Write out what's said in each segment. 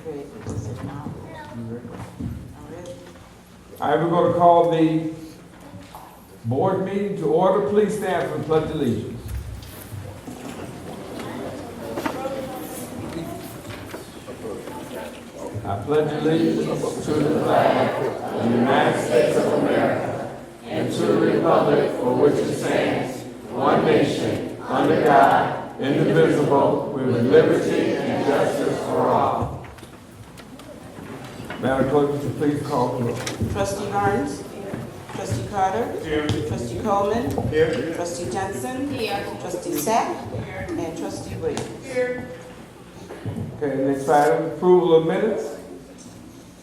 Okay, is it now? All right. All right, we're going to call the board meeting to order. Please stand for the pledge of allegiance. I pledge allegiance to the flag of the United States of America and to the republic for which it stands, one nation, under God, indivisible, with liberty and justice for all. Madam Clerk, would you please call the roll? Trustee Barnes. Trustee Carter. Here. Trustee Coleman. Here. Trustee Johnson. Trustee Sack. And Trustee Williams. Okay, next item, approval of minutes.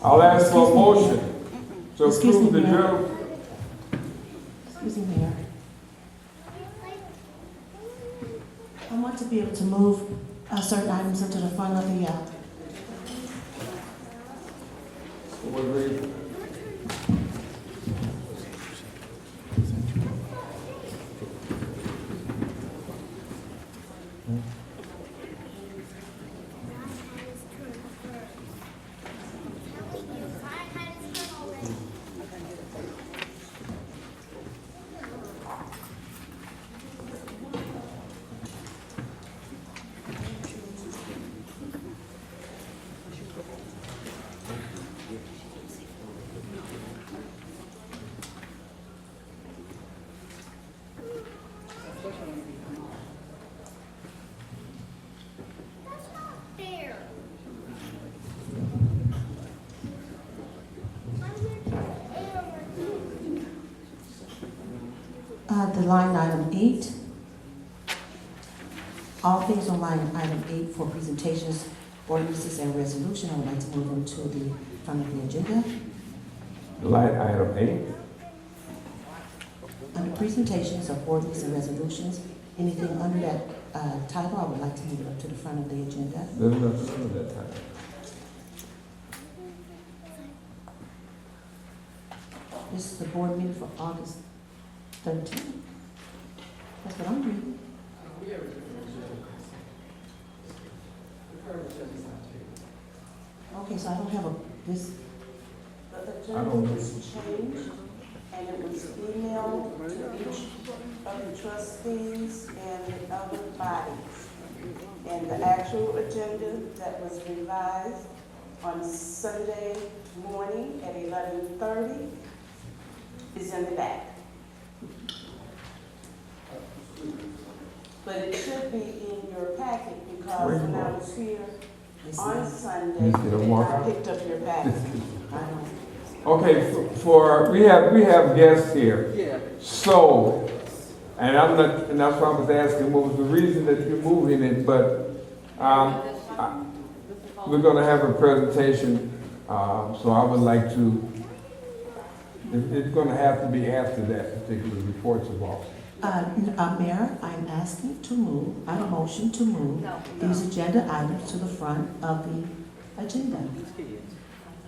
I'll ask for a motion to Excuse approve me, the Mayor. journal. Excuse me, Mayor. I want to be able to move certain items into the front of the, What reason? the line item 8. All things on line item 8 for presentations, ordinances, and resolution, I would like to move them to the front of the agenda. Line item 8. Under presentations of ordinances and resolutions, anything under that title, I would like to move it up to the front of the agenda. There's nothing under that time. This is the board meeting for August 13th. That's what I'm reading. Okay, so I don't have this. The I agenda don't know. was changed, and it was emailed to each of the trustees and the other bodies. And the actual agenda that was revised on Sunday morning at 11:30 is in the back. But it should be in your packet because when I was here on Sunday, Yes, it'll walk I out. picked up your packet. I don't. Okay, we have guests here. Yeah. So, and that's why I was asking what was the reason that you're moving it, but we're gonna have a presentation, so I would like to, it's gonna have to be after that particular reports of office. Mayor, I'm asking to move, I motion to move these agenda items to the front of the agenda.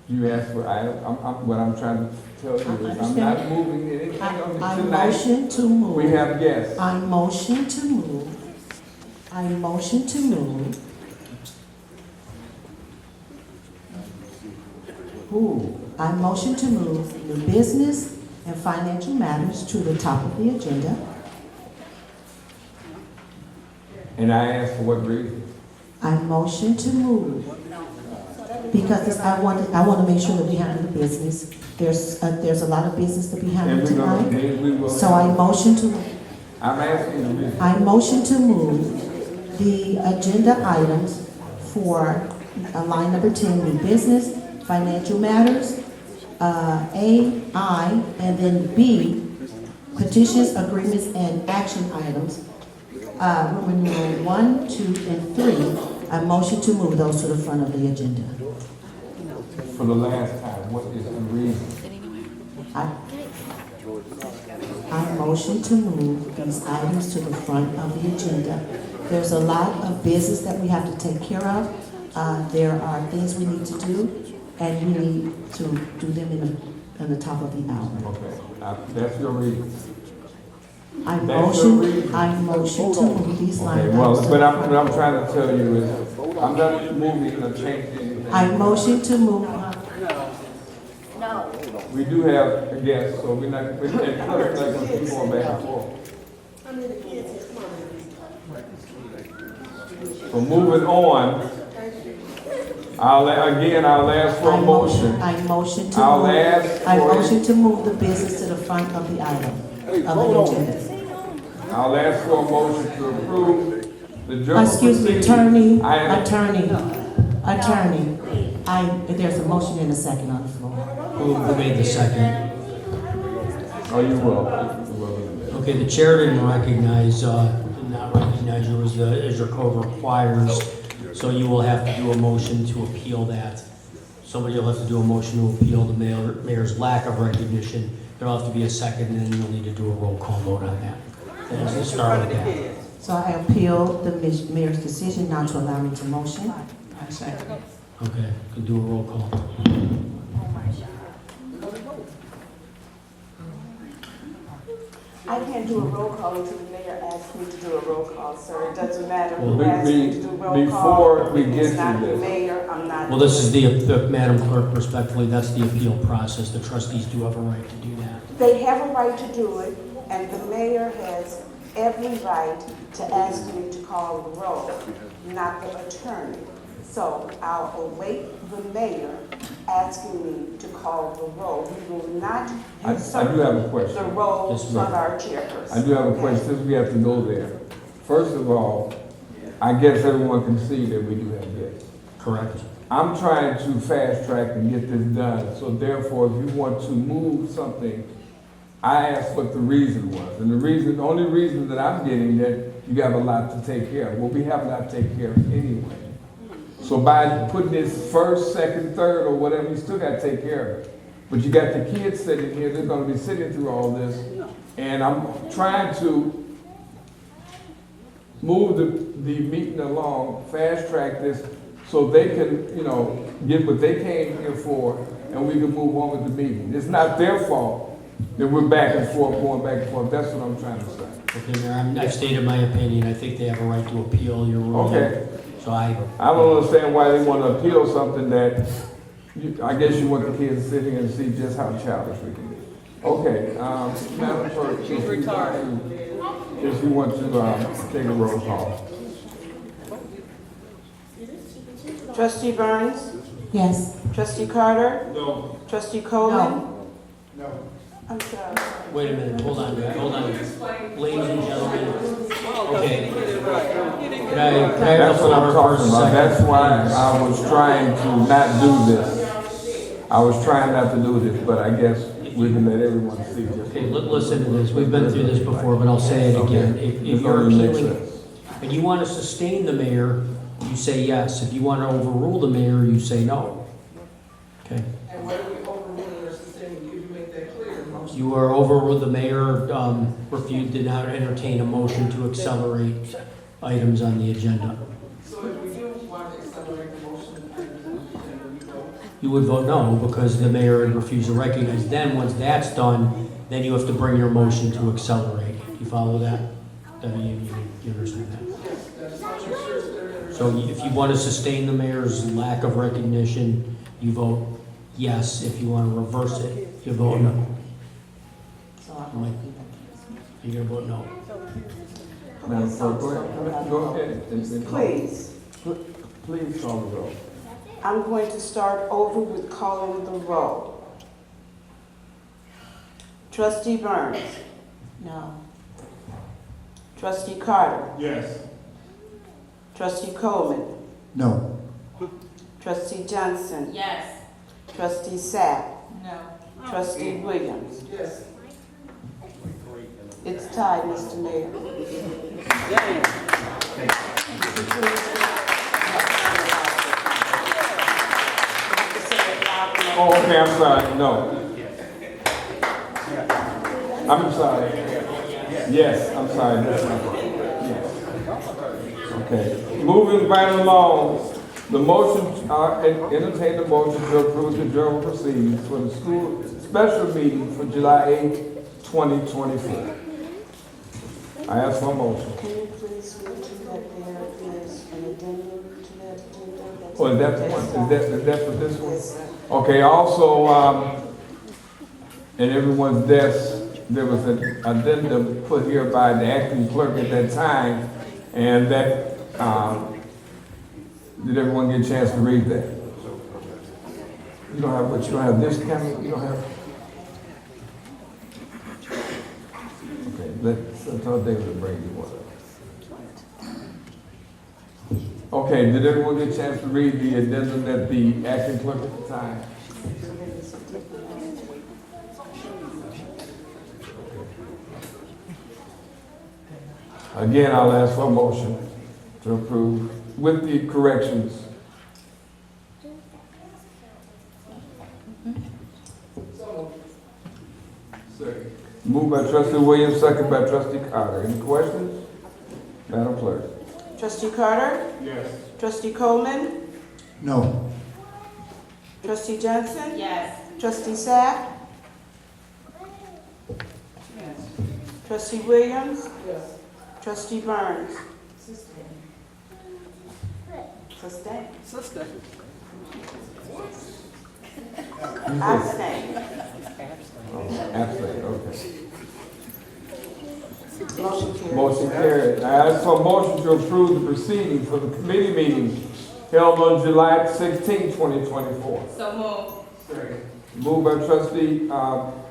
You asked for, what I'm trying to tell you is, I'm not moving anything on I tonight. motion to move. We have guests. I motion to move. I motion to move. Who? I motion to move new business and financial matters to the top of the agenda. And I asked for what reason? I motion to move. Because I want to make sure that we handle the business. There's a lot of business to be And handled we're gonna, tonight. then we will. So I motion to, I'm asking the reason. I motion to move the agenda items for line number 10, new business, financial matters, A, I, and then B, petitions, agreements, and action items. Roman numeral 1, 2, and 3. I motion to move those to the front of the agenda. For the last time, what is the reason? I motion to move these items to the front of the agenda. There's a lot of business that we have to take care of. There are things we need to do, and we need to do them in the top of the hour. Okay, that's your reason. I That's your reason. motion to move these line Okay, well, items. but what I'm trying to tell you is, I'm not moving or changing anything. I motion to move, We do have a guest, so we're not going to keep going back and forth. So moving on, I'll ask for a motion. I motion to I'll move, ask I for- motion to move the business to the front of the item, of the agenda. I'll ask for a motion to approve the journal Excuse me, proceedings. attorney, there's a motion and a second on the floor. Who made the second? Oh, you will. Okay, the chair didn't recognize, did not recognize you as your code requires, so you will have to do a motion to appeal that. Somebody will have to do a motion to appeal the mayor's lack of recognition. There'll have to be a second, and then you'll need to do a roll call vote on that. And let's start with that. So I appeal the mayor's decision not to allow me to motion. I second. Okay, can do a roll call. I can't do a roll call until the mayor asks me to do a roll call, sir. It doesn't matter who Well, asks me to do a roll call. before we get It's to not the this. mayor, I'm not. Well, this is the, Madam Clerk, respectfully, that's the appeal process. The trustees do have a right to do that. They have a right to do it, and the mayor has every right to ask me to call the roll, not the attorney. So I'll await the mayor asking me to call the roll. We will not I do have a question. the roll Yes, of ma'am. our chairperson. I do have a Okay? question, since we have to go there. First of all, I guess everyone can see that we do have guests. Correct? I'm trying to fast track and get this done, so therefore, if you want to move something, I asked what the reason was. And the only reason that I'm getting that you have a lot to take care of. Well, we have a lot to take care of anyway. So by putting this first, second, third, or whatever, you still gotta take care of it. But you got the kids sitting here, they're gonna be sitting through all this, and I'm trying to move the meeting along, fast track this, so they can, get what they came here for, and we can move on with the meeting. It's not their fault that we're back and forth, going back and forth. That's what I'm trying to say. Okay, Mayor, I've stated my opinion. I think they have a right to appeal your ruling. Okay. So I don't understand why they want to appeal something that, I guess you want the kids to sit here and see just how childish we can be. Okay, Madam Clerk, if you want to take a roll call. Trustee Burns? Yes. Trustee Carter? No. Trustee Coleman? No. I'm sorry. wait a minute, hold on. Ladies and gentlemen, okay. Can I have That's the what I'm floor for a talking about. That's second? why I was trying to not do this. I was trying not to do this, but I guess we can let everyone see this. Okay, listen to this. We've been through this before, but I'll say it again. If This you're only makes appealing, sense. and you want to sustain the mayor, you say yes. If you want to overrule the mayor, you say no. Okay? And what do we overrule or sustain? Could you make that clear? You are overruled. The mayor did not entertain a motion to accelerate items on the agenda. So if we do want to accelerate the motion, then we vote. You would vote no because the mayor had refused to recognize. Then, once that's done, then you have to bring your motion to accelerate. You follow that? You understand that? Yes, that's not sure it's there. So if you want to sustain the mayor's lack of recognition, you vote yes. If you want to reverse it, you vote no. So I Mike. You're going to vote no. Madam Clerk, go ahead. Please, Please call the roll. I'm going to start over with calling the roll. Trustee Burns? No. Trustee Carter? Yes. Trustee Coleman? No. Trustee Johnson? Yes. Trustee Sapp? No. Trustee Williams? Yes. It's tied, Mr. Mayor. Oh, okay, I'm sorry, no. I'm sorry. Yes, I'm sorry, that's not, yes. Okay, moving right along, the motion, entertain the motion to approve the journal proceedings for the school special meeting for July 8th, 2024. I ask for a motion. Can you please read to that there is an addendum to the agenda. Oh, is that the one? Is that for this one? Yes, sir. Okay, also, in everyone's desk, there was an addendum put here by the acting clerk at that time, and that, did everyone get a chance to read that? You don't have, but you don't have this kind, you don't have? Okay, let's tell David to bring you one. Okay, did everyone get a chance to read the addendum that the acting clerk at the time? Again, I'll ask for a motion to approve with the corrections. Moved by Trustee Williams, second by Trustee Carter. Any questions? Madam Clerk. Trustee Carter? Yes. Trustee Coleman? No. Trustee Johnson? Yes. Trustee Sack? Yes. Trustee Williams? Yes. Trustee Burns? Sustain. Sister. Abstain. Abstain, okay. Motion carries. Motion carried. I ask for a motion to approve the proceedings for the committee meeting held on July 16, 2024. So moved. Moved by Trustee Johnson,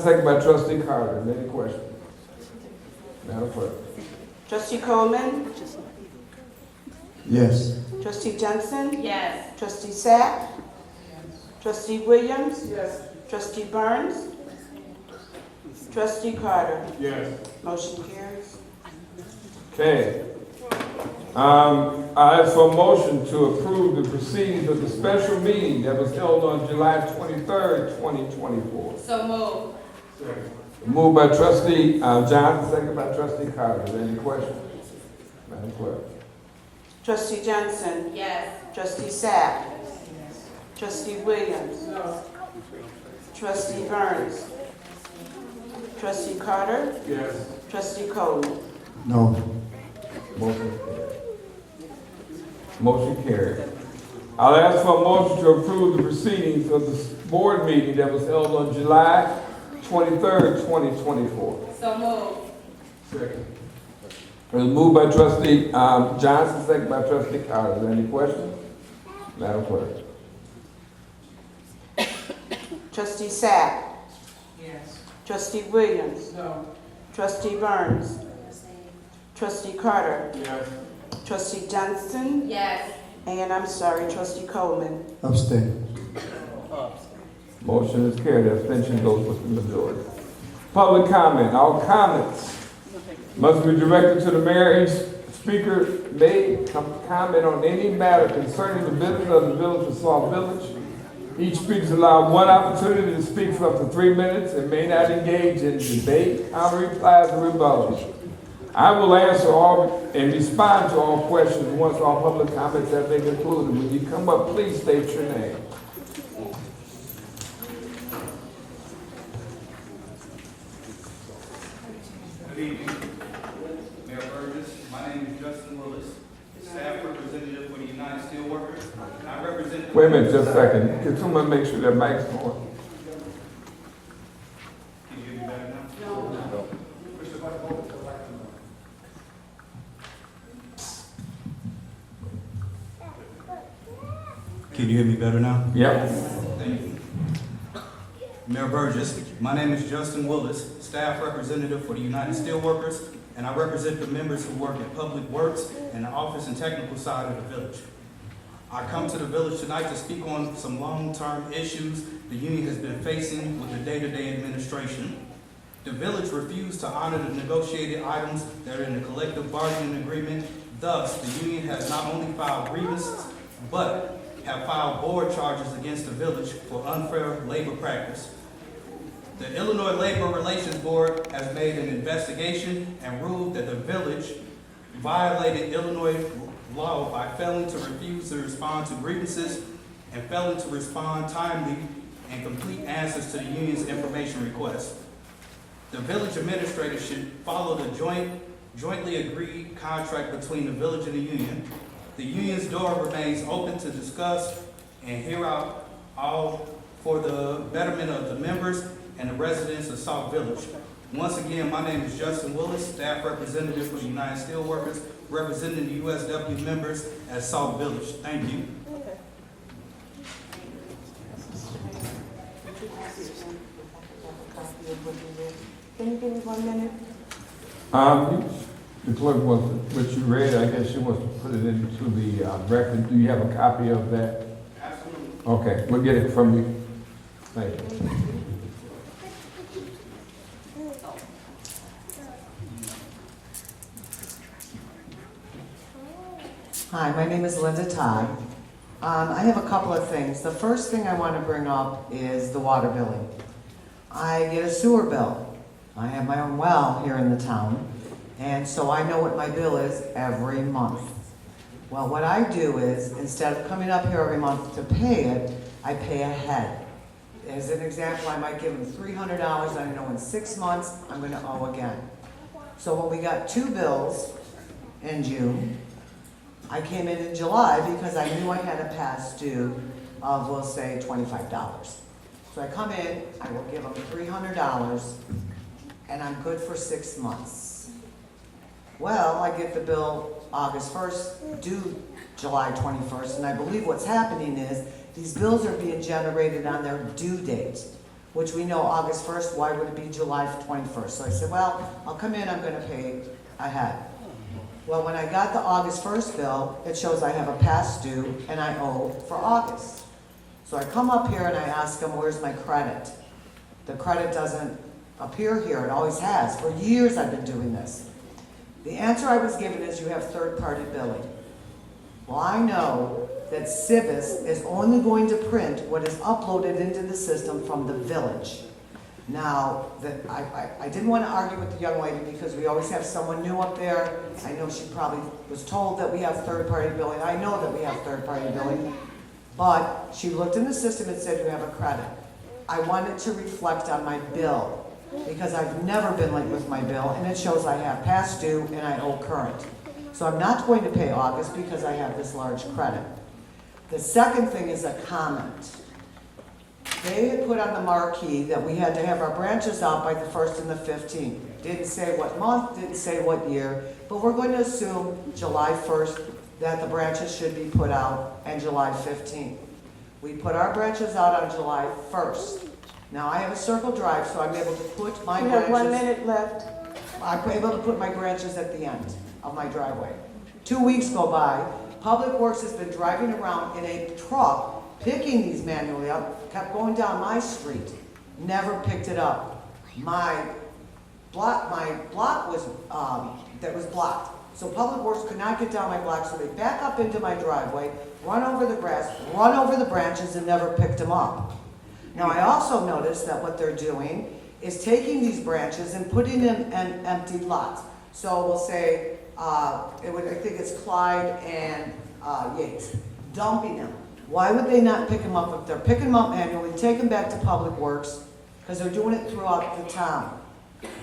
second by Trustee Carter. Any questions? Madam Clerk. Trustee Coleman? Yes. Trustee Johnson? Yes. Trustee Sack? Trustee Williams? Yes. Trustee Burns? Trustee Carter? Yes. Motion carries. Okay. I ask for a motion to approve the proceedings of the special meeting that was held on July 23rd, 2024. So moved. Moved by Trustee Johnson, second by Trustee Carter. Is there any questions? Madam Clerk. Trustee Johnson? Yes. Trustee Sack? Trustee Williams? No. Trustee Burns? Trustee Carter? Yes. Trustee Coleman? No. Motion carried. Motion carried. I'll ask for a motion to approve the proceedings of the board meeting that was held on July 23rd, 2024. So moved. Second. It was moved by Trustee Johnson, second by Trustee Carter. Is there any questions? Madam Clerk. Trustee Sack? Yes. Trustee Williams? No. Trustee Burns? Trustee Carter? Yes. Trustee Johnson? Yes. And I'm sorry, Trustee Coleman? Abstain. Motion is carried. Abstention goes with the majority. Public comment. All comments must be directed to the mayor. Each speaker may comment on any matter concerning the business of the village of SAUK Village. Each speaker is allowed one opportunity to speak for up to 3 minutes and may not engage in debate, counter replies, or rebuttals. I will answer all and respond to all questions once all public comments have been concluded. When you come up, please state your name. Good evening, Mayor Burgess. My name is Justin Willis, staff representative for the United Steelworkers. I represent. Wait a minute, just a second. Can someone make sure that mic's on? Can you hear me better now? No. Can you hear me better now? Yep. Thank you. Mayor Burgess, my name is Justin Willis, staff representative for the United Steelworkers, and I represent the members who work at Public Works and the office and technical side of the village. I come to the village tonight to speak on some long-term issues the union has been facing with the day-to-day administration. The village refused to honor the negotiated items that are in the collective bargaining agreement. Thus, the union has not only filed grievances, but have filed board charges against the village for unfair labor practice. The Illinois Labor Relations Board has made an investigation and ruled that the village violated Illinois law by failing to refuse to respond to grievances and failing to respond timely and complete answers to the union's information requests. The village administrator should follow the jointly agreed contract between the village and the union. The union's door remains open to discuss and hear out all for the betterment of the members and the residents of SAUK Village. Once again, my name is Justin Willis, staff representative for the United Steelworkers, representing the USW members at SAUK Village. Thank you. Can you give me 1 minute? The clerk wants, what you read, I guess she wants to put it into the record. Do you have a copy of that? Absolutely. Okay, we'll get it from you. Thank you. Hi, my name is Linda Todd. I have a couple of things. The first thing I want to bring up is the water billing. I get a sewer bill. I have my own well here in the town, and so I know what my bill is every month. Well, what I do is, instead of coming up here every month to pay it, I pay ahead. As an example, I might give them $300, I know in 6 months I'm going to owe again. So when we got 2 bills in June, I came in July because I knew I had a past due of, we'll say, $25. So I come in, I will give them $300, and I'm good for 6 months. Well, I get the bill August 1st, due July 21st, and I believe what's happening is these bills are being generated on their due date, which we know August 1st, why would it be July 21st? So I said, well, I'll come in, I'm gonna pay ahead. Well, when I got the August 1st bill, it shows I have a past due and I owe for August. So I come up here and I ask them, where's my credit? The credit doesn't appear here, it always has. For years I've been doing this. The answer I was given is you have third-party billing. Well, I know that CIBIS is only going to print what is uploaded into the system from the village. Now, I didn't want to argue with the young lady because we always have someone new up there. I know she probably was told that we have third-party billing. I know that we have third-party billing. But she looked in the system and said you have a credit. I wanted to reflect on my bill because I've never been late with my bill, and it shows I have past due and I owe current. So I'm not going to pay August because I have this large credit. The second thing is a comment. They had put on the marquee that we had to have our branches out by the 1st and the 15th. Didn't say what month, didn't say what year, but we're going to assume July 1st that the branches should be put out and July 15th. We put our branches out on July 1st. Now I have a circle drive, so I'm able to put my You branches. have 1 minute left. I'm able to put my branches at the end of my driveway. 2 weeks go by, Public Works has been driving around in a truck, picking these manually up, kept going down my street, never picked it up. My block was, that was blocked. So Public Works could not get down my block, so they back up into my driveway, run over the grass, run over the branches, and never picked them up. Now I also noticed that what they're doing is taking these branches and putting them in empty lots. So we'll say, I think it's Clyde and Yates, dumping them. Why would they not pick them up? If they're picking them up manually, take them back to Public Works, because they're doing it throughout the town.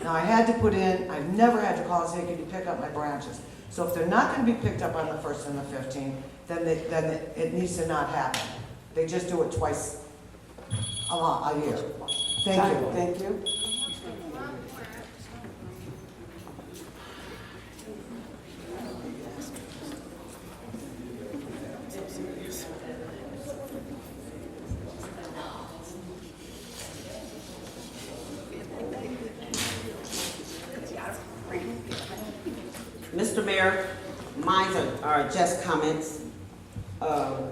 Now I had to put in, I've never had to call and say, can you pick up my branches? So if they're not going to be picked up on the 1st and the 15th, then it needs to not happen. They just do it twice a year. Thank you. Thank you. Mr. Mayor, mine are just comments.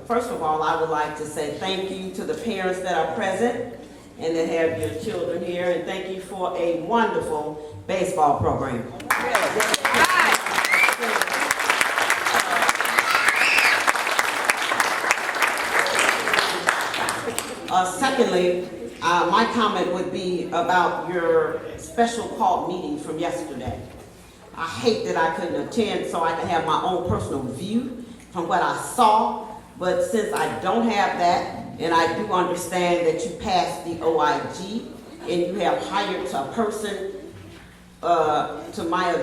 First of all, I would like to say thank you to the parents that are present and that have your children here, and thank you for a wonderful baseball program. Secondly, my comment would be about your special call meeting from yesterday. I hate that I couldn't attend so I can have my own personal view from what I saw, but since I don't have that, and I do understand that you passed the OIG and you have hired a person to my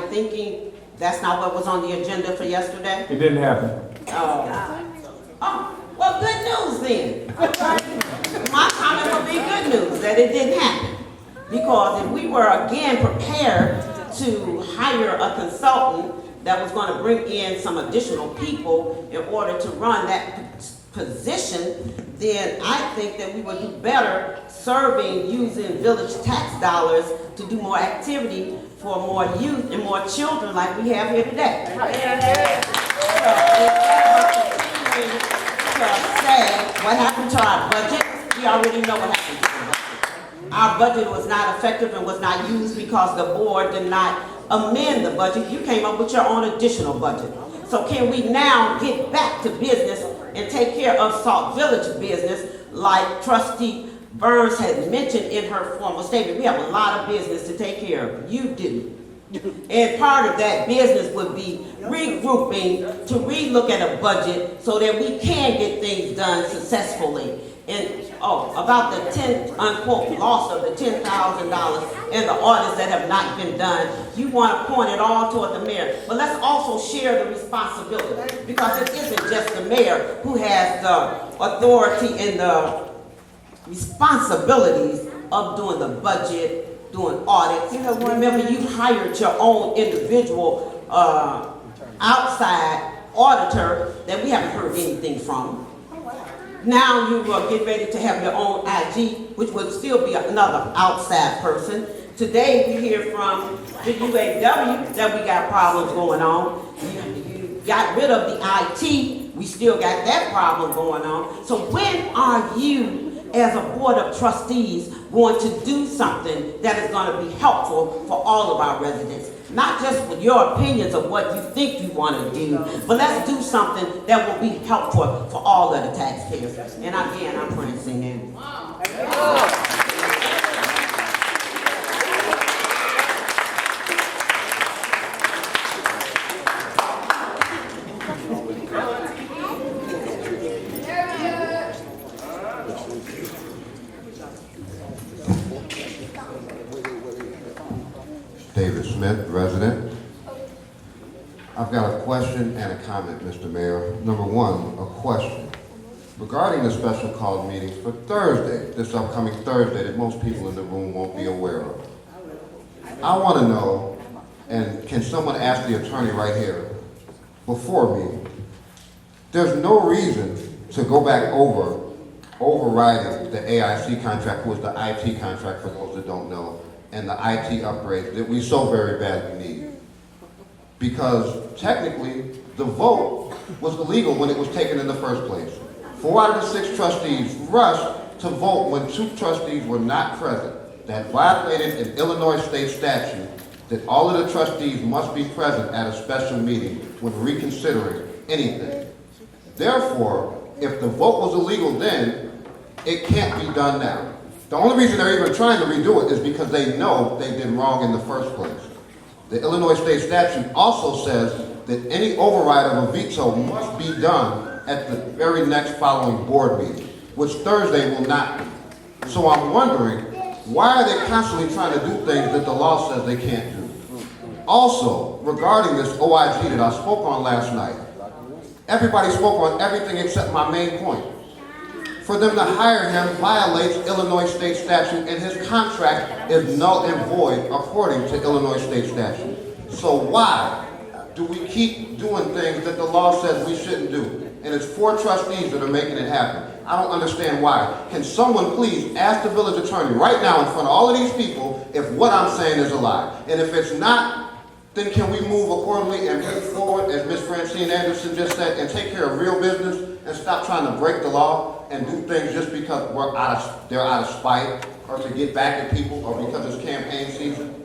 thinking, that's not what was on the agenda for yesterday? It didn't happen. Oh, well, good news then. My comment would be good news, that it didn't happen. Because if we were again prepared to hire a consultant that was going to bring in some additional people in order to run that position, then I think that we would do better serving using village tax dollars to do more activity for more youth and more children like we have here today. To say what happened to our budget, we already know what happened to our budget. Our budget was not effective and was not used because the board did not amend the budget. You came up with your own additional budget. So can we now get back to business and take care of SAUK Village business like Trustee Burns had mentioned in her formal statement? We have a lot of business to take care of. You do. And part of that business would be regrouping to relook at a budget so that we can get things done successfully. And about the 10 unquote loss of the $10,000 and the audits that have not been done, you want to point it all toward the mayor. But let's also share the responsibility, because it isn't just the mayor who has the authority and the responsibilities of doing the budget, doing audits. You know, remember you hired your own individual outside auditor that we haven't heard anything from. Now you will get ready to have your own IG, which would still be another outside person. Today we hear from the UAW that we got problems going on. You got rid of the IT, we still got that problem going on. So when are you, as a board of trustees, going to do something that is going to be helpful for all of our residents? Not just with your opinions of what you think you want to do, but let's do something that will be helpful for all of the taxpayers. And again, I'm praising him. David Smith, resident. I've got a question and a comment, Mr. Mayor. Number one, a question. Regarding the special call meetings for Thursday, this upcoming Thursday that most people in the room won't be aware of. I want to know, and can someone ask the attorney right here before me, there's no reason to go back overriding the AIC contract, which was the IT contract for those that don't know, and the IT upgrades that we so very badly need. Because technically, the vote was illegal when it was taken in the first place. 4 out of the 6 trustees rushed to vote when 2 trustees were not present. That violated an Illinois state statute that all of the trustees must be present at a special meeting when reconsidering anything. Therefore, if the vote was illegal then, it can't be done now. The only reason they're even trying to redo it is because they know they did wrong in the first place. The Illinois state statute also says that any override of a veto must be done at the very next following board meeting, which Thursday will not be. So I'm wondering, why are they constantly trying to do things that the law says they can't do? Also, regarding this OIG that I spoke on last night, everybody spoke on everything except my main point. For them to hire him violates Illinois state statute, and his contract is null and void according to Illinois state statute. So why do we keep doing things that the law says we shouldn't do? And it's 4 trustees that are making it happen. I don't understand why. Can someone please ask the village attorney right now in front of all of these people if what I'm saying is a lie? And if it's not, then can we move accordingly and move forward, as Ms. Francine Anderson just said, and take care of real business and stop trying to break the law and do things just because they're out of spite or to get back at people or because it's campaign season?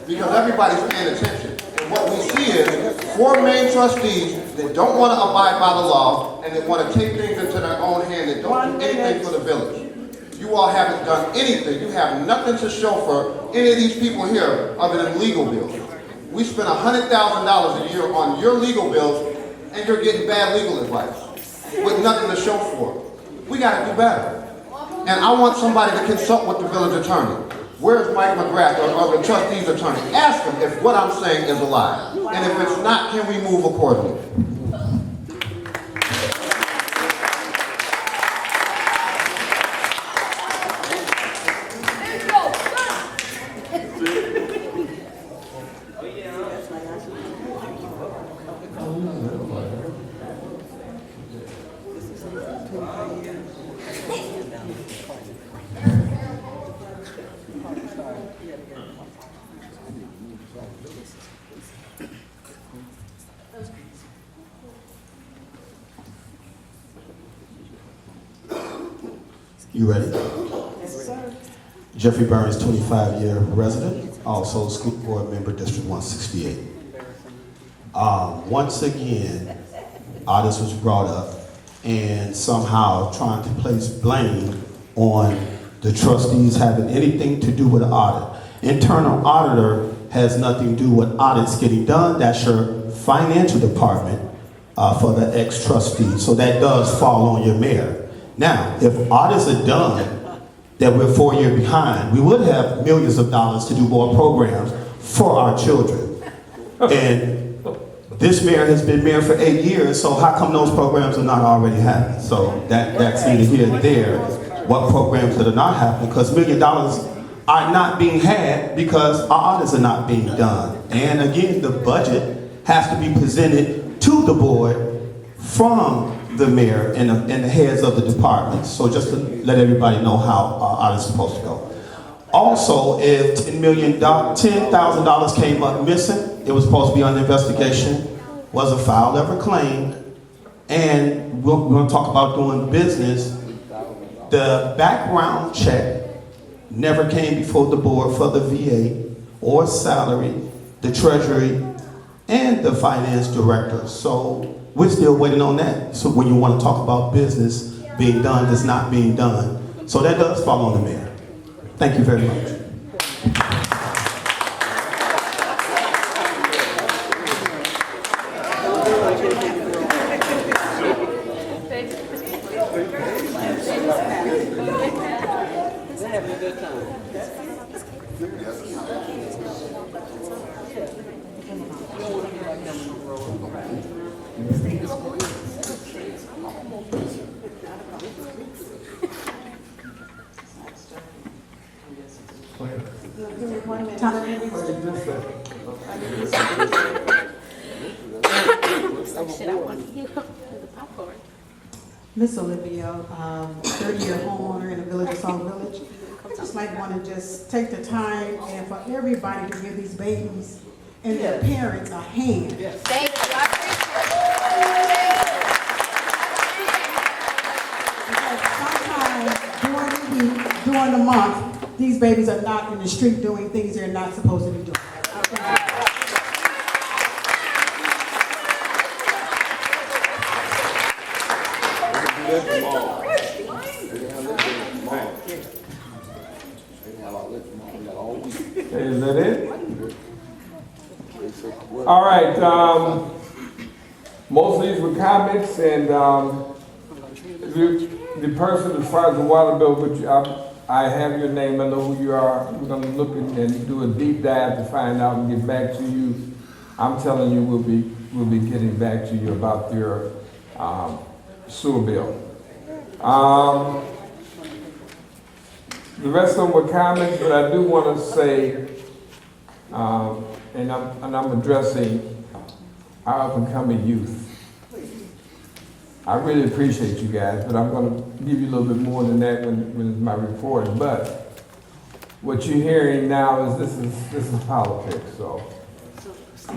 Because everybody's paying attention. And what we see is 4 main trustees that don't want to abide by the law and that want to take things into their own hand, that don't do anything for the village. You all haven't done anything. You have nothing to show for any of these people here other than legal bills. We spend $100,000 a year on your legal bills, and you're getting bad legal advice with nothing to show for it. We got to do better. And I want somebody to consult with the village attorney. Where's Mike McGrath or the trustee's attorney? Ask him if what I'm saying is a lie. And if it's not, can we move accordingly? You ready? Yes, sir. Jeffrey Burns, 25-year resident, also school board member, District 168. Once again, this was brought up, and somehow trying to place blame on the trustees having anything to do with the audit. Internal auditor has nothing to do with audits getting done. That's your financial department for the ex-trustee. So that does fall on your mayor. Now, if audits are done, that we're 4 years behind, we would have millions of dollars to do more programs for our children. And this mayor has been mayor for 8 years, so how come those programs are not already happening? So that's neither here nor there, what programs that are not happening, because $1 million are not being had because our audits are not being done. And again, the budget has to be presented to the board from the mayor and the heads of the departments. So just to let everybody know how our audit is supposed to go. Also, if $10,000 came up missing, it was supposed to be under investigation, wasn't filed, ever claimed, and we're going to talk about doing business. The background check never came before the board for the VA or salary, the treasury, and the finance director. So we're still waiting on that. So when you want to talk about business being done, that's not being done. So that does fall on the mayor. Thank you very much. Miss Olivia, 30-year homeowner in the village of SAUK Village. Just might want to just take the time and for everybody to give these babies and their parents a hand. Thank you. I Because sometimes during the week, during the month, these babies are not in the street doing things they're not supposed to be doing. Is that it? All right, most of these were comments, and the person as far as the water bill, which I have your name, I know who you are. We're gonna look and do a deep dive to find out and get back to you. I'm telling you, we'll be getting back to you about your sewer bill. The rest of them were comments, but I do want to say, and I'm addressing our up-and-coming youth. I really appreciate you guys, but I'm going to give you a little bit more than that when it's my report. But what you're hearing now is this is politics. So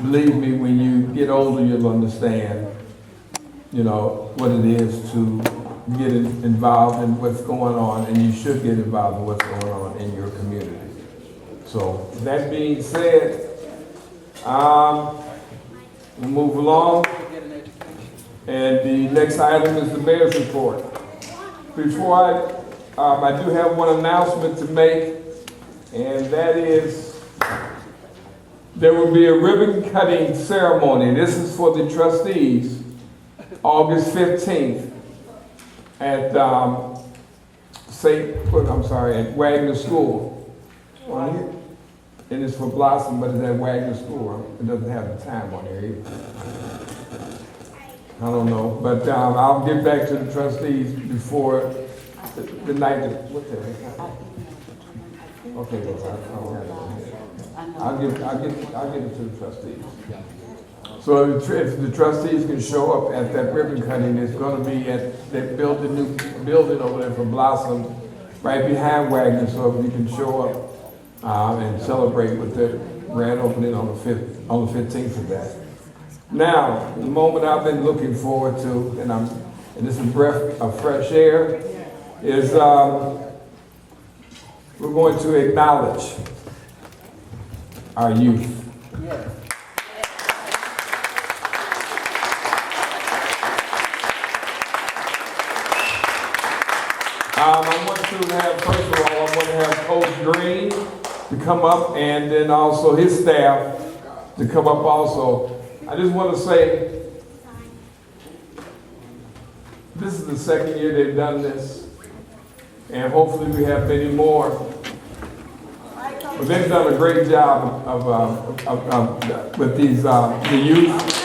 believe me, when you get older, you'll understand, you know, what it is to get involved in what's going on, and you should get involved in what's going on in your community. So that being said, we'll move along. And the next item is the mayor's report. Before I do have one announcement to make, and that is there will be a ribbon cutting ceremony. This is for the trustees, August 15th at Wagner School. on here. And it's for Blossom, but it's at Wagner School. It doesn't have the time on there either. I don't know, but I'll get back to the trustees before the night. What the heck? Okay, well, I don't have it on here. I'll get it to the trustees. So if the trustees can show up at that ribbon cutting, it's gonna be at, they built a new building over there for Blossom, right behind Wagner, so if you can show up and celebrate with the grand opening on the 15th of that. Now, the moment I've been looking forward to, and this is a breath of fresh air, is we're going to acknowledge our youth. I want to have, first of all, I want to have Coach Green to come up, and then also his staff to come up also. I just want to say, this is the second year they've done this, and hopefully we have many more. But they've done a great job with these the youth.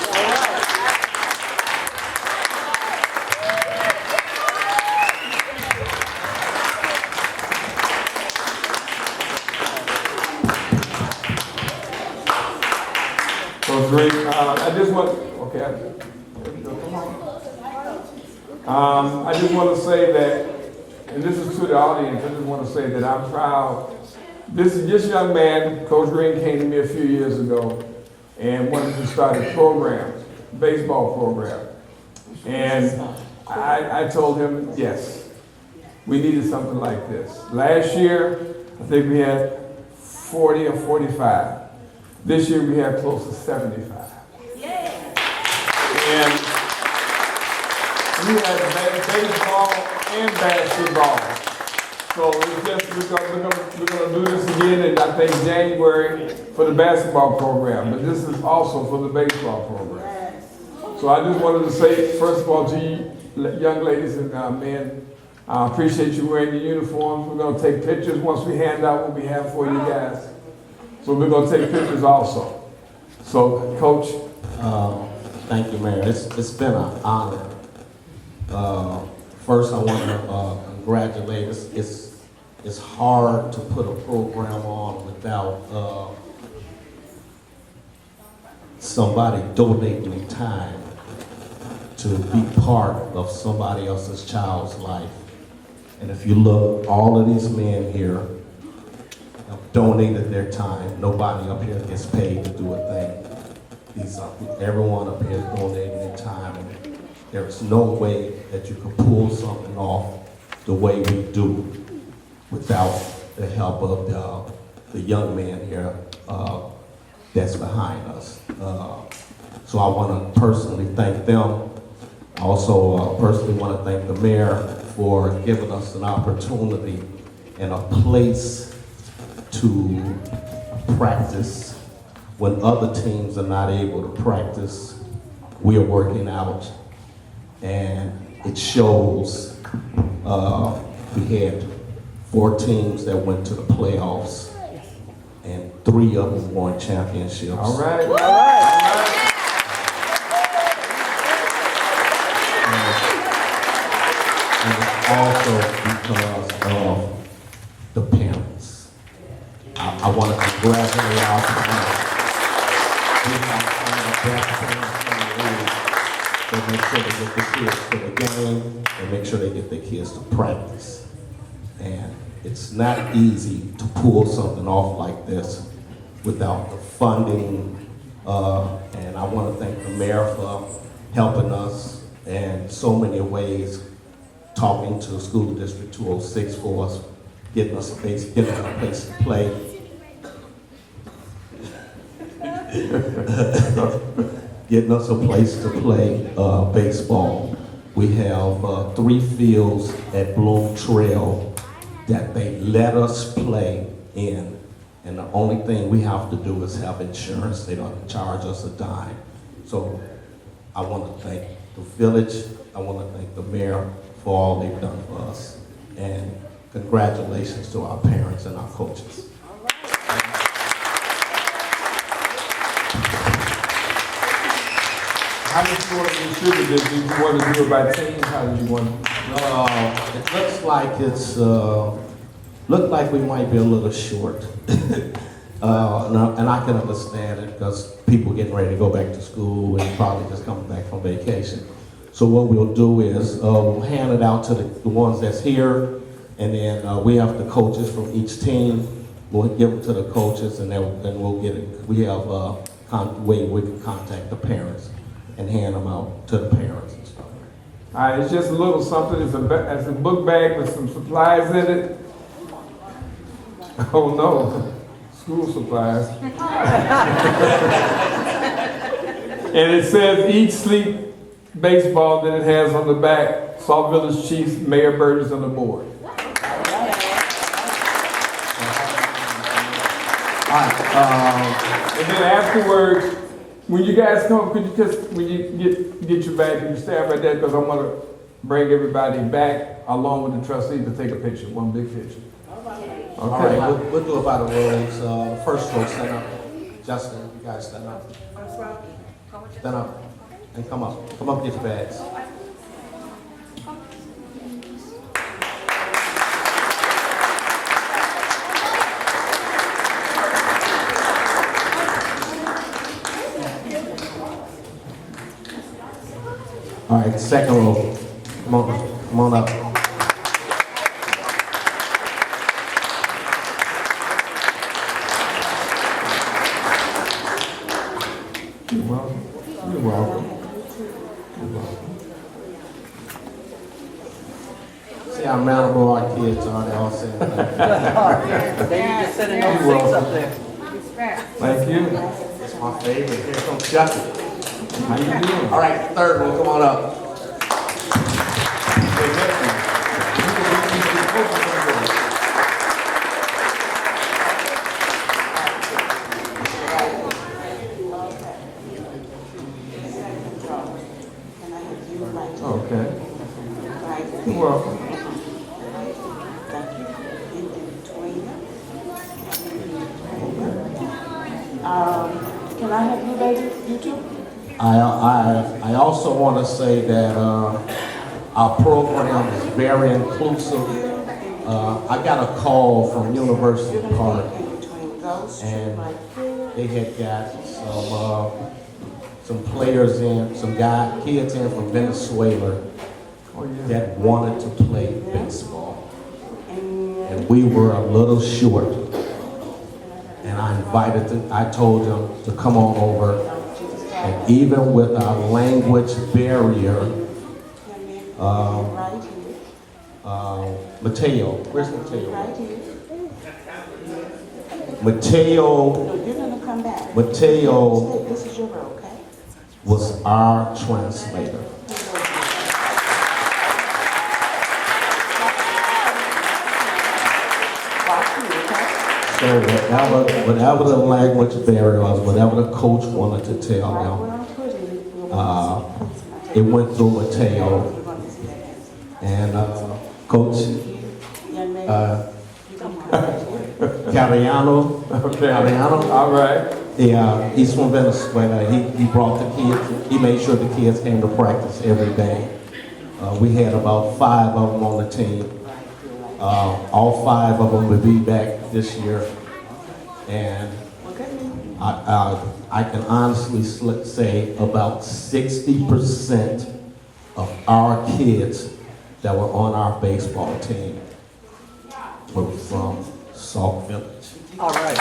Great. I just want, okay. I just want to say that, and this is to the audience, I just want to say that I'm proud. This young man, Coach Green, came to me a few years ago and wanted to start a program, baseball program. And I told him, yes, we needed something like this. Last year, I think we had 40 or 45. This year we have close to 75. And we have baseball and basketball. So it's just, we're gonna do this again in, I think, January for the basketball program, but this is also for the baseball program. So I just wanted to say, first of all, to you young ladies and men, I appreciate you wearing your uniforms. We're gonna take pictures once we hand out what we have for you guys. So we're going to take pictures also. So, Coach. Thank you, Mayor. It's been an honor. First, I want to congratulate us. It's hard to put a program on without somebody donating time to be part of somebody else's child's life. And if you look, all of these men here donated their time. Nobody up here gets paid to do a thing. Everyone up here donated their time. And there's no way that you can pull something off the way we do without the help of the young man here that's behind us. So I want to personally thank them. I also personally want to thank the mayor for giving us an opportunity and a place to practice when other teams are not able to practice. We are working out, and it shows. We had 4 teams that went to the playoffs, and 3 of them won championships. All right. All right. And it's also because of the parents. I want to congratulate our parents. We have some of the best parents in the league. They make sure they get the kids to the game. They make sure they get their kids to practice. And it's not easy to pull something off like this without the funding. And I want to thank the mayor for helping us in so many ways, talking to School District 206 for us, getting us a place to play. Getting us a place to play baseball. We have 3 fields at Bloom Trail that they let us play in. And the only thing we have to do is have insurance. They don't charge us a dime. So I want to thank the village. I want to thank the mayor for all they've done for us. And congratulations to our parents and our coaches. All right. How did you want to distribute this? Did you want to do it by teams? How did you want to? It looks like look like we might be a little short. And I can understand it because people getting ready to go back to school and probably just coming back from vacation. So what we'll do is we'll hand it out to the ones that's here, and then we have the coaches from each team. We'll give them to the coaches, and then we'll get it. We have a way we can contact the parents and hand them out to the parents and stuff. All right, it's just a little something. It's a book bag with some supplies in it. Oh no, school supplies. And it says each sleep baseball that it has on the back, SAUK Village Chiefs, Mayor Burgess on the board. All right. And then afterwards, when you guys come, could you just, when you get your bag, can you stand right there? Because I want to bring everybody back along with the trustees to take a picture, one big picture. Okay. All right, we'll do it by the rows. First row, stand up. Justin, you guys stand up. Stand up and come up. Come up, get your bags. All right, second row. Come on up. You're welcome. You're welcome. See how mountable our kids are. They all saying that. They need to sit in those seats up there. Thank you. That's my favorite. Here comes Justin. How you doing? All right, third one, come on up. Okay. You're welcome. Can I have you ladies, you two? I also want to say that our program is very inclusive. I got a call from University Park, and they had got some players in, kids in from Venezuela that wanted to play baseball. And we were a little short. And I told them to come on over. And even with our language barrier, Mateo, where's Mateo? Mateo This is your row, okay? was our translator. So whatever the language barrier was, whatever the coach wanted to tell them, it went through Mateo. And Coach Cariano. All right. Yeah, he's from Venezuela. He brought the kids. He made sure the kids came to practice every day. We had about 5 of them on the team. All 5 of them will be back this year. And I can honestly say about 60% of our kids that were on our baseball team were from SAUK Village. All right.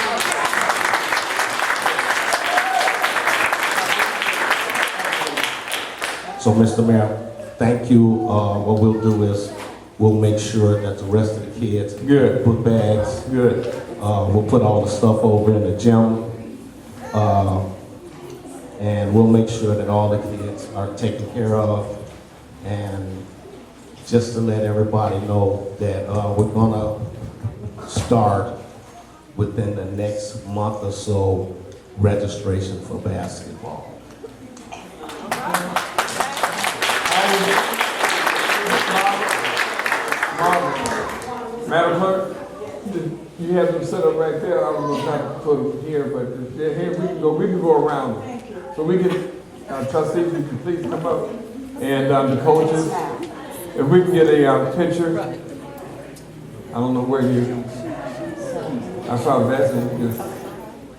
So, Mr. Mayor, thank you. What we'll do is we'll make sure that the rest of the kids Good. book bags. Good. We'll put all the stuff over in the gym. And we'll make sure that all the kids are taken care of. And just to let everybody know that we're gonna start within the next month or so registration for basketball. Madam Clerk, You have them set up right there. I was gonna try to put them here, but if they're here, we can go around them. Thank you. So we can, trustees, you can please come up, and the coaches, if we can get a picture. I don't know where you. I saw that.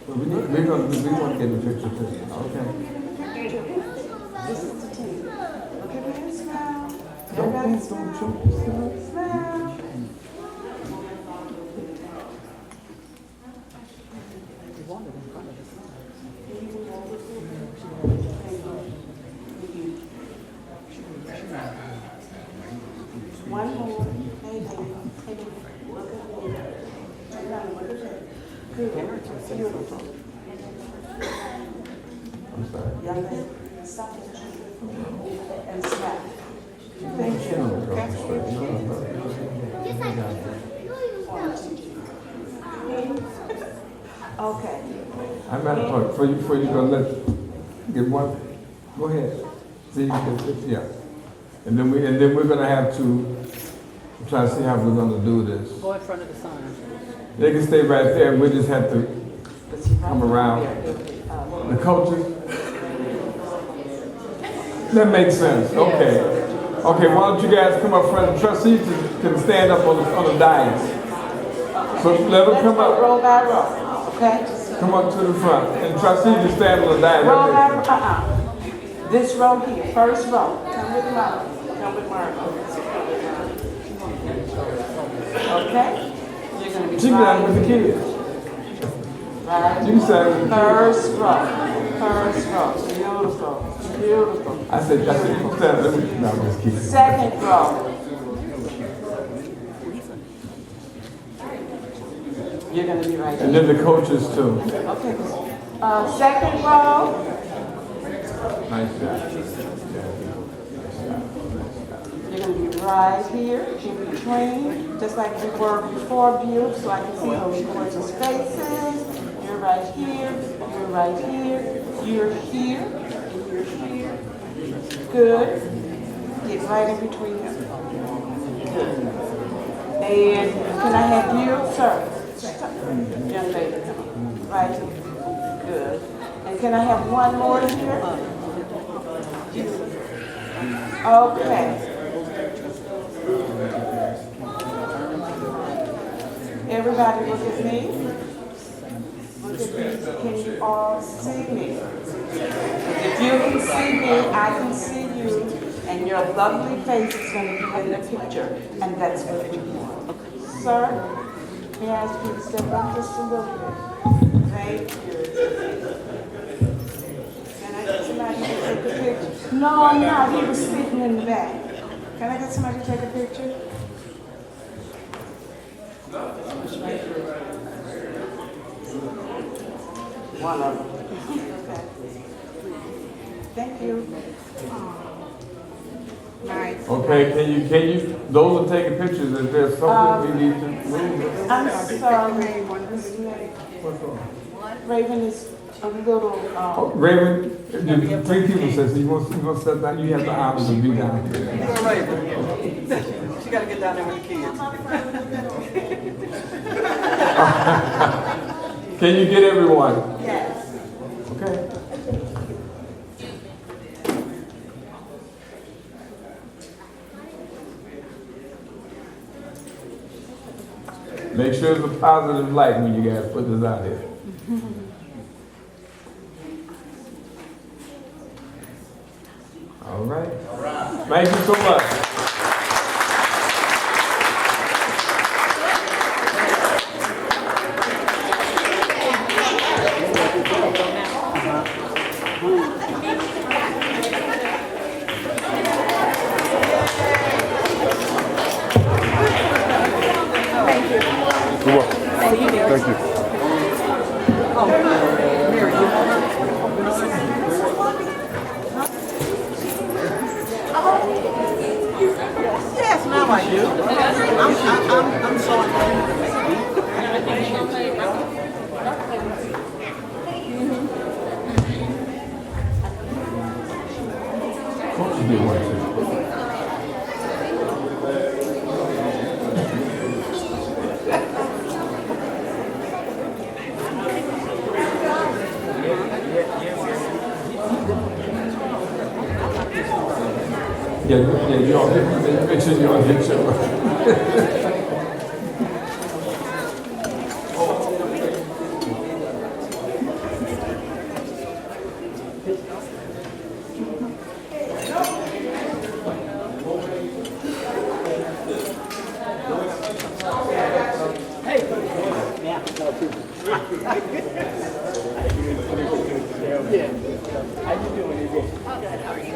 We're gonna get the picture too. Okay. This is the team. Okay, man, smile. Don't Everybody show smile. Smile. One more. Hey, baby. Hey, baby. Look at me. Hey, honey, look at that. Good. Beautiful. I'm sorry. Young lady, stop it. And smile. Thank you. Okay. I'm at a point for you gonna get one. Go ahead. See, yeah. And then we're gonna have to try to see how we're gonna do this. Go in front of the sign. They can stay right there. We just have to come around. The coaches. That makes sense. Okay. Okay. Why don't you guys come up front? The trustees can stand up on the dais. So let them come up. Roll by row. Okay. Come up to the front. And trustees can stand on the dais. Roll by row. This row here, first row. Come with Mark. Come with Mark. Okay? You're going to be She can with the kids. right. You can stand with the kids. First row. First row. Beautiful. Beautiful. I said, you stand. No, I'm just kidding. Second row. You're going to be right And here. then the coaches too. Okay. Second row. Nice job. You're going to be right here in between, just like we were before view, so I can see those gorgeous faces. You're right here, you're right here, you're here, and you're here. Good. Get right in between them. Good. And can I have you, sir? Young lady, come on. Right here. Good. And can I have one more here? Okay. Everybody look at me. Look at me. Can you all see me? If you can see me, I can see you, and your lovely face is going to be in the picture, and that's what we want. Sir, may I ask you to step up just a little bit? Thank you. Can I get somebody to take a picture? No, I'm not. He was sitting in the back. Can I get somebody to take a picture? One of them. Okay. Thank you. Nice. Okay, can you, those are taking pictures. Is there something we need to move? I'm sorry. What's wrong? Raven is a little, Oh, Raven, the three people says you want to step down, you have the honor to be down here. All right. She got to get down there with the kids. Can you get everyone? yes. Okay. Make sure it's a positive light when you guys put this out here. All right. Thank you so much. Thank you. Yes, now I do. I'm Coach, you did one too. Yeah, you all make sure you all get your.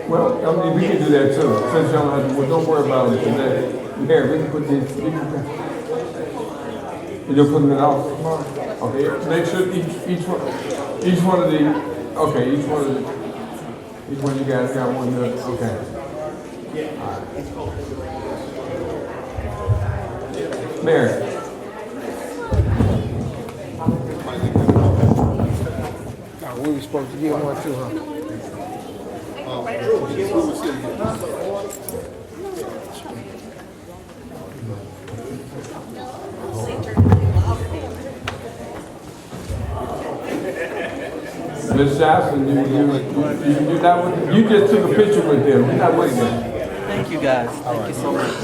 Well, I mean, we can do that too. Since y'all have, well, don't worry about it today. Here, we can put these, you'll put them in office tomorrow? Okay, make sure each one of the, okay, each one of you guys got one there, okay. All right. Mary. We were supposed to get one too, huh? Ms. Johnson, you just took a picture with them. You're not with them. Thank you guys. Thank you so much.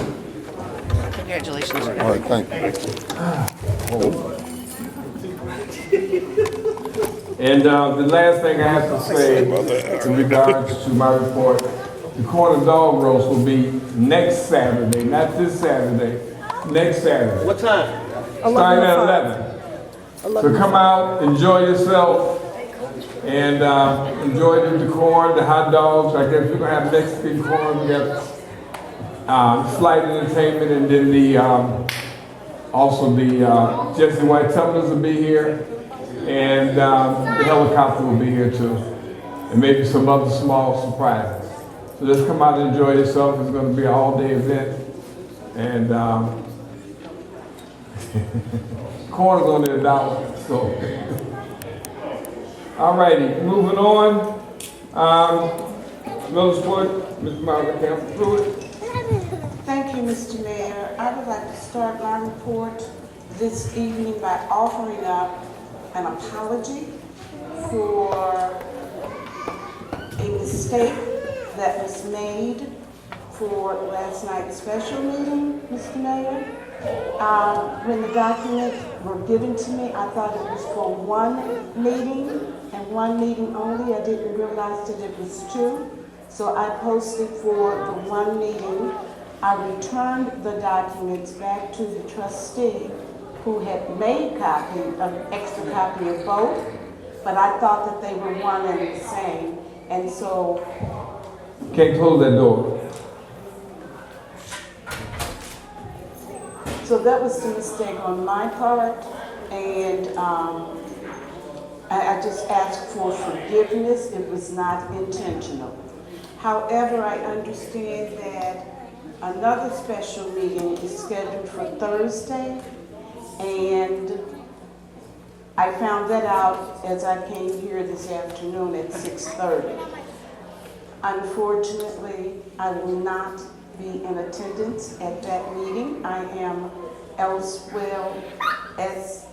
Congratulations. All right, thank you. And the last thing I have to say in regards to my report, the corner dog roast will be next Saturday, not this Saturday, next Saturday. What time? Starting at 11. So come out, enjoy yourself, and enjoy the corn, the hot dogs. I guess we're going to have Mexican corn. We got slight entertainment, and then also the Jesse White Tumblers will be here. And the helicopter will be here too. And maybe some other small surprises. So just come out and enjoy yourself. It's going to be an all-day event. And corn's only $1, so. All righty, moving on. Middle Sport, Ms. Margaret Campbell Pruitt. Thank you, Mr. Mayor. I would like to start my report this evening by offering up an apology for a mistake that was made for last night's special meeting, Mr. Mayor. When the documents were given to me, I thought it was for one meeting and one meeting only. I didn't realize that it was two. So I posted for the one meeting. I returned the documents back to the trustee who had made an extra copy of both, but I thought that they were one and the same. And so. Can't close that door. So that was the mistake on my part, and I just asked for forgiveness. It was not intentional. However, I understand that another special meeting is scheduled for Thursday, and I found that out as I came here this afternoon at 6:30. Unfortunately, I will not be in attendance at that meeting. I am elsewhere as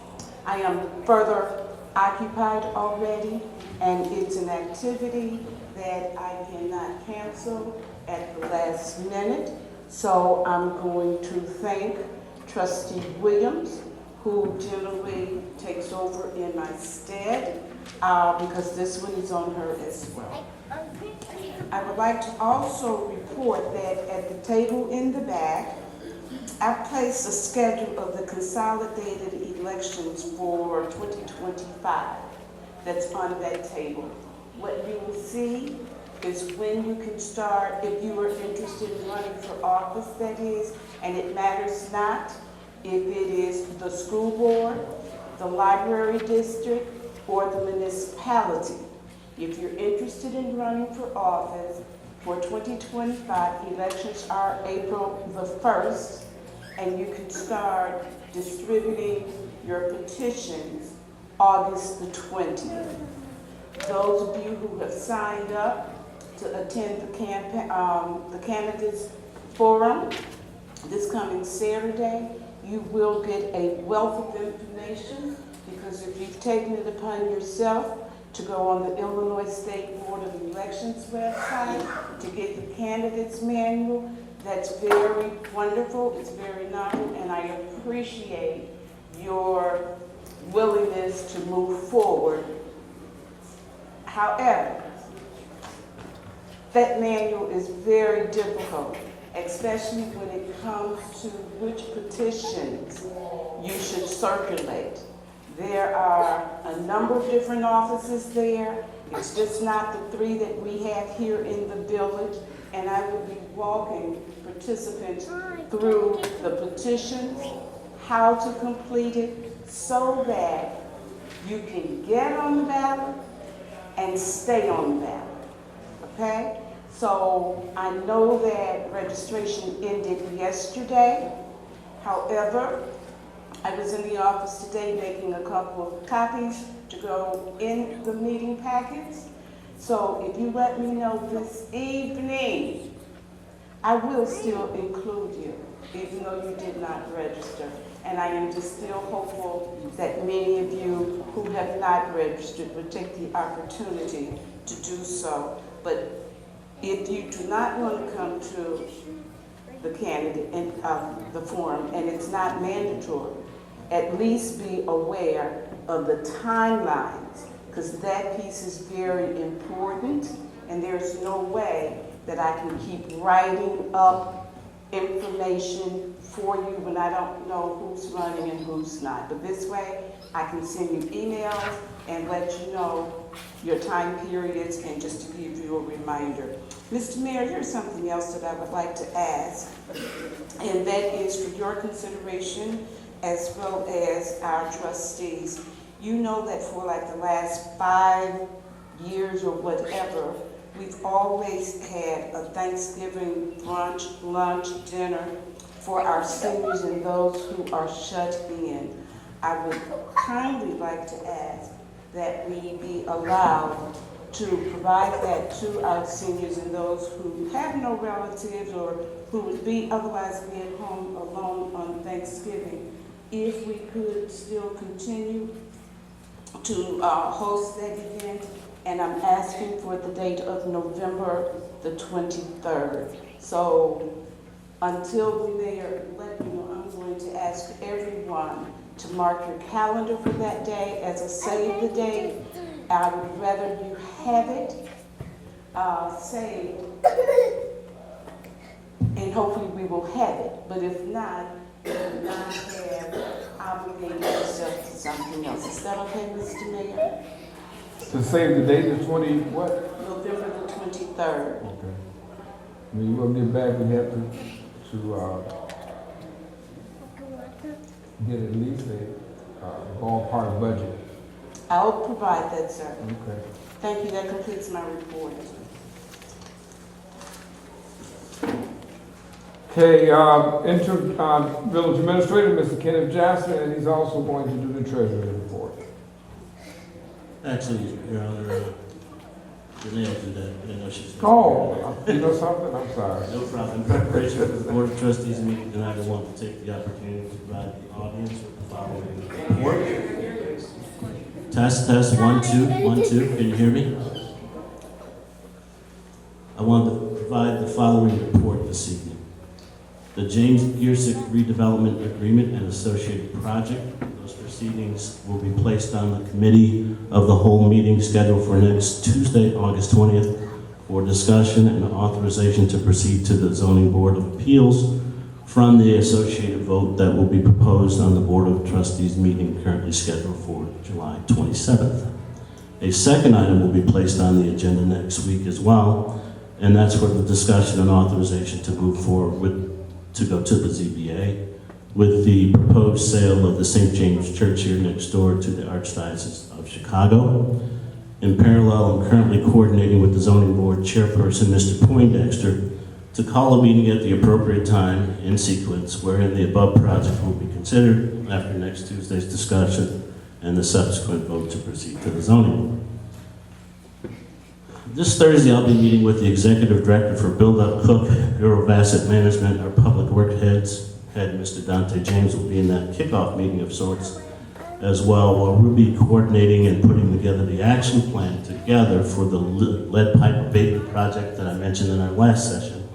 I am further occupied already, and it's an activity that I cannot cancel at the last minute. So I'm going to thank Trustee Williams, who generally takes over in my stead, because this one is on her as well. I would like to also report that at the table in the back, I placed a schedule of the consolidated elections for 2025 that's on that table. What you will see is when you can start, if you are interested in running for office, that is, and it matters not if it is the school board, the library district, or the municipality. If you're interested in running for office for 2025, elections are April the 1st, and you can start distributing your petitions August the 20th. Those of you who have signed up to attend the candidates forum this coming Saturday, you will get a wealth of information, because if you've taken it upon yourself to go on the Illinois State Board of Elections website to get the candidates manual. That's very wonderful, it's very novel, and I appreciate your willingness to move forward. However, that manual is very difficult, especially when it comes to which petitions you should circulate. There are a number of different offices there. It's just not the 3 that we have here in the village. And I will be walking participants through the petitions, how to complete it, so that you can get on the ballot and stay on the ballot. Okay? So I know that registration ended yesterday. However, I was in the office today making a couple of copies to go in the meeting packets. So if you let me know this evening, I will still include you, even though you did not register. And I am just still hopeful that many of you who have not registered will take the opportunity to do so. But if you do not want to come to the candidate and the forum, and it's not mandatory, at least be aware of the timelines, because that piece is very important, and there's no way that I can keep writing up information for you when I don't know who's running and who's not. But this way, I can send you emails and let you know your time periods and just to give you a reminder. Mr. Mayor, there's something else that I would like to ask, and that is for your consideration as well as our trustees. You know that for like the last 5 years or whatever, we've always had a Thanksgiving brunch, lunch, dinner for our seniors and those who are shut in. I would kindly like to ask that we be allowed to provide that to our seniors and those who have no relatives or who would be otherwise be at home alone on Thanksgiving. If we could still continue to host that event, and I'm asking for the date of November the 23rd. So until the mayor let me know, I'm going to ask everyone to mark your calendar for that day as a save the date. I would rather you have it saved, and hopefully we will have it. But if not, you will not have obligated yourself to something else. Is that okay, Mr. Mayor? To save the date, the 20 what? November the 23rd. Okay. When you gonna get back, we have to get at least a ballpark budget. I'll provide that, sir. Okay. Thank you. That completes my report. Okay, interim village administrator, Mr. Kenneth Johnson, and he's also going to do the treasurer's report. Actually, Your Honor, Renee will do that. I know she's. Oh, you know something? I'm sorry. No problem. In preparation for the Board of Trustees meeting tonight, I want to take the opportunity to provide the audience with the following report. Test, 1, 2, 1, 2. Can you hear me? I want to provide the following report this evening. The James Gearsick redevelopment agreement and associated project. Those proceedings will be placed on the committee of the whole meeting scheduled for next Tuesday, August 20th, for discussion and authorization to proceed to the Zoning Board of Appeals from the associated vote that will be proposed on the Board of Trustees meeting currently scheduled for July 27th. A second item will be placed on the agenda next week as well, and that's for the discussion and authorization to move forward to go to the ZBA with the proposed sale of the St. James Church here next door to the Archdiocese of Chicago. In parallel, I'm currently coordinating with the Zoning Board Chairperson, Mr. Poindexter, to call a meeting at the appropriate time in sequence wherein the above project will be considered after next Tuesday's discussion and the subsequent vote to proceed to the Zoning Board. This Thursday, I'll be meeting with the Executive Director for Build Up Cook, Bureau of Asset Management. Our Public Work Head, Mr. Dante James, will be in that kickoff meeting of sorts. as well, where we'll be coordinating and putting together the action plan together for the lead pipe abatement project that I mentioned in our last session.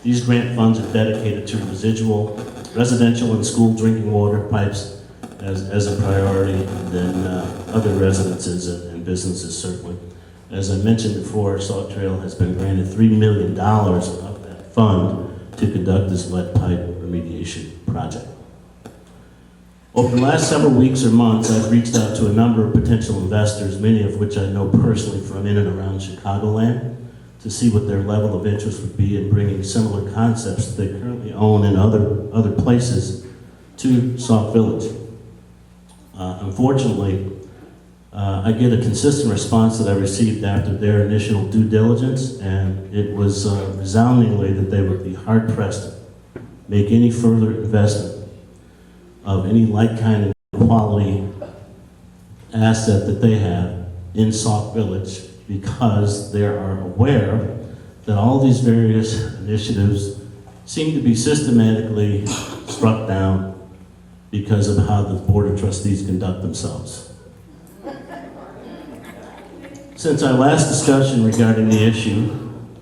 These grant funds are dedicated to residual residential and school drinking water pipes as a priority, and then other residences and businesses certainly. As I mentioned before, Salt Trail has been granted $3 million of that fund to conduct this lead pipe remediation project. Over the last several weeks or months, I've reached out to a number of potential investors, many of which I know personally from in and around Chicagoland, to see what their level of interest would be in bringing similar concepts that they currently own in other places to SAUK Village. Unfortunately, I get a consistent response that I received after their initial due diligence, and it was resoundingly that they would be hard-pressed to make any further investment of any like kind of quality asset that they have in SAUK Village, because they are aware that all these various initiatives seem to be systematically struck down because of how the Board of Trustees conduct themselves. Since our last discussion regarding the issue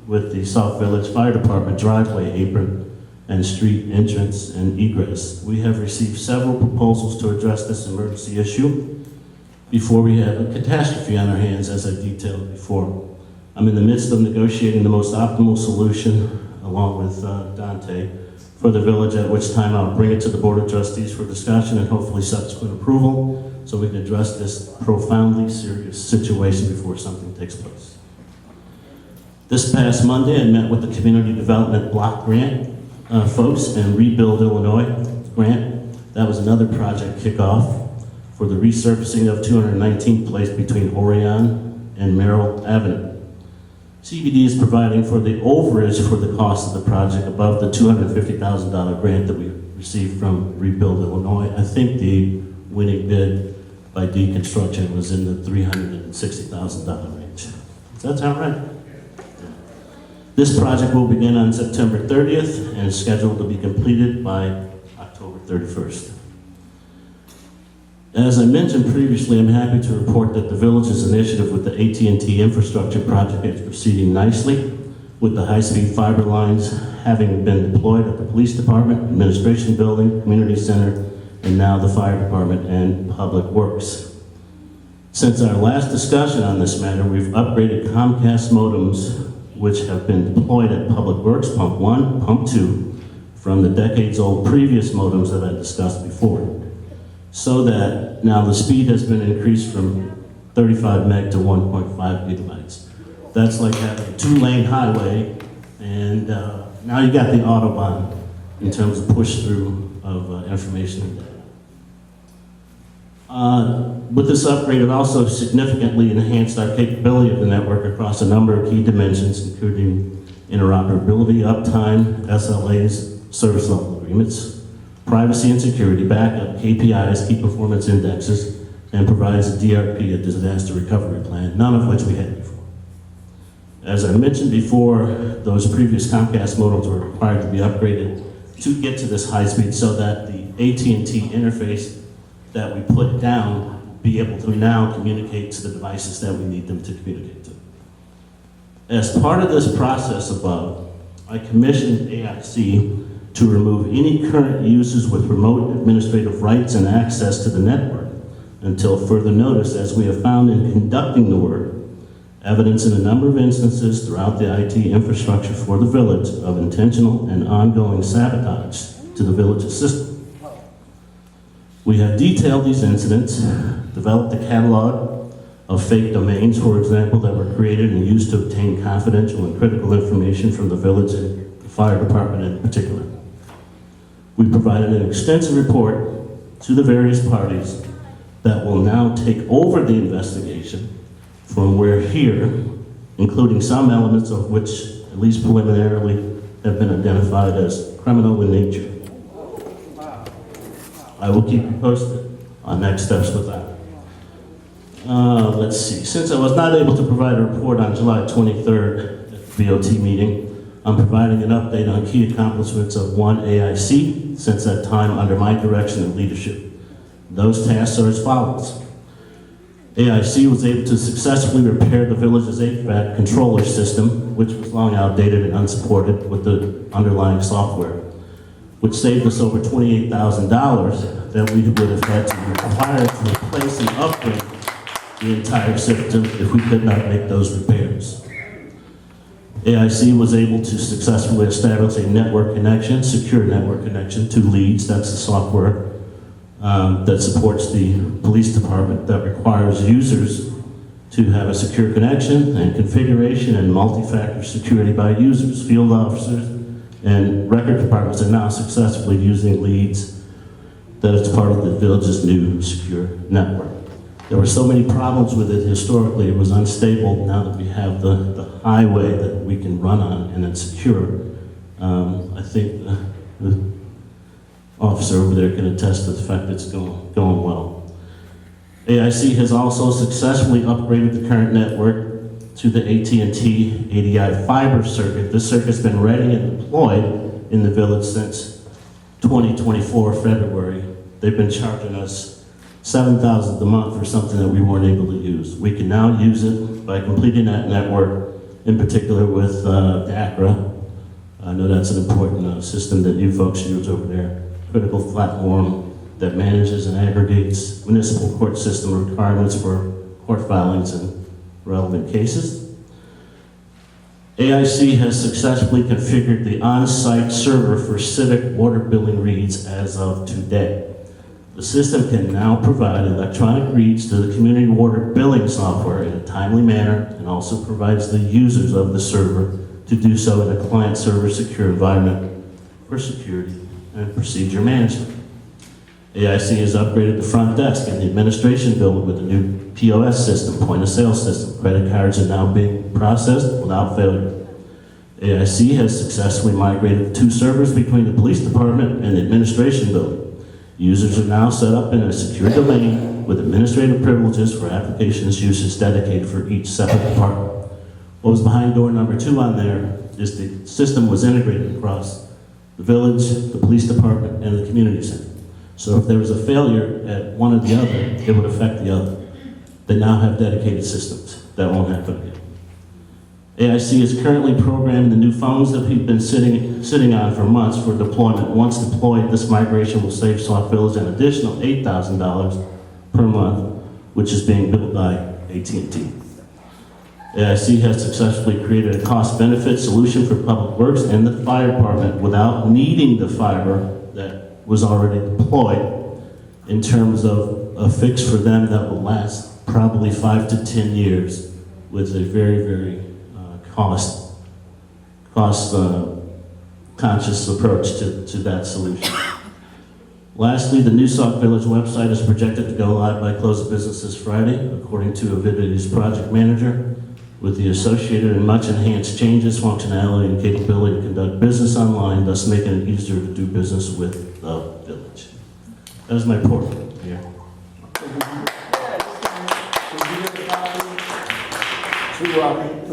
with the SAUK Village Fire Department driveway apron and street entrance and egress, we have received several proposals to address this emergency issue before we have a catastrophe on our hands, as I detailed before. I'm in the midst of negotiating the most optimal solution, along with Dante, for the village, at which time I'll bring it to the Board of Trustees for discussion and hopefully subsequent approval, so we can address this profoundly serious situation before something takes place. This past Monday, I met with the Community Development Block Grant folks and Rebuild Illinois grant. That was another project kickoff for the resurfacing of 219th Place between Orion and Merrill Avenue. CBD is providing for the overage for the cost of the project above the $250,000 grant that we received from Rebuild Illinois. I think the winning bid by deconstruction was in the $360,000 range. Does that sound right? This project will begin on September 30th and is scheduled to be completed by October 31st. As I mentioned previously, I'm happy to report that the village's initiative with the AT&T infrastructure project is proceeding nicely, with the high-speed fiber lines having been deployed at the police department, administration building, community center, and now the fire department and public works. Since our last discussion on this matter, we've upgraded Comcast modems, which have been deployed at Public Works, Pump 1, Pump 2, from the decades-old previous modems that I discussed before, so that now the speed has been increased from 35 meg to 1.5 gigabytes. That's like having a two-lane highway, and now you got the Autobahn in terms of push-through of information and data. With this upgrade, it also significantly enhanced our capability of the network across a number of key dimensions, including interoperability, uptime, SLAs, service level agreements, privacy and security, backup, KPIs, key performance indexes, and provides a DRP, a disaster recovery plan, none of which we had before. As I mentioned before, those previous Comcast modems were required to be upgraded to get to this high speed so that the AT&T interface that we put down be able to now communicate to the devices that we need them to communicate to. As part of this process above, I commissioned AIC to remove any current users with remote administrative rights and access to the network until further notice, as we have found in conducting the work evidence in a number of instances throughout the IT infrastructure for the village of intentional and ongoing sabotage to the village's system. We have detailed these incidents, developed a catalog of fake domains, for example, that were created and used to obtain confidential and critical information from the village and the fire department in particular. We provided an extensive report to the various parties that will now take over the investigation from where here, including some elements of which, at least preliminarily, have been identified as criminal in nature. I will keep you posted on next steps with that. Let's see. Since I was not able to provide a report on July 23rd at the VOT meeting, I'm providing an update on key accomplishments of one AIC since that time under my direction and leadership. Those tasks are as follows. AIC was able to successfully repair the village's HVAC controller system, which was long outdated and unsupported with the underlying software, which saved us over $28,000 that we would have had to require to replace and upgrade the entire system if we could not make those repairs. AIC was able to successfully establish a network connection, secure network connection to Leads. That's the software that supports the police department that requires users to have a secure connection and configuration and multi-factor security by users. Field officers and record departments are now successfully using Leads that is part of the village's new secure network. There were so many problems with it historically. It was unstable. Now that we have the highway that we can run on and it's secure, I think the officer over there can attest to the fact that it's going well. AIC has also successfully upgraded the current network to the AT&T ADI fiber circuit. This circuit's been ready and deployed in the village since 2024 February. They've been charging us $7,000 a month for something that we weren't able to use. We can now use it by completing that network, in particular with DACRA. I know that's an important system that you folks use over there. Critical platform that manages and aggregates municipal court system requirements for court filings and relevant cases. AIC has successfully configured the on-site server for civic water billing reads as of today. The system can now provide electronic reads to the community water billing software in a timely manner and also provides the users of the server to do so in a client-server secure environment for security and procedure management. AIC has upgraded the front desk and the administration building with a new POS system, point-of-sale system. Credit cards are now being processed without failure. AIC has successfully migrated 2 servers between the police department and the administration building. Users are now set up in a secure domain with administrative privileges for applications uses dedicated for each separate department. What was behind door number 2 on there is the system was integrated across the village, the police department, and the community center. So if there was a failure at one or the other, it would affect the other. They now have dedicated systems. That won't happen again. AIC is currently programming the new phones that we've been sitting on for months for deployment. Once deployed, this migration will save SAUK Village an additional $8,000 per month, which is being billed by AT&T. AIC has successfully created a cost-benefit solution for Public Works and the fire department without needing the fiber that was already deployed in terms of a fix for them that will last probably 5 to 10 years with a very, very cost-conscious approach to that solution. Lastly, the new SAUK Village website is projected to go live by close of business this Friday, according to Avidity's project manager, with the associated and much enhanced changes, functionality, and capability to conduct business online, thus making it easier to do business with the village. That is my report here. To the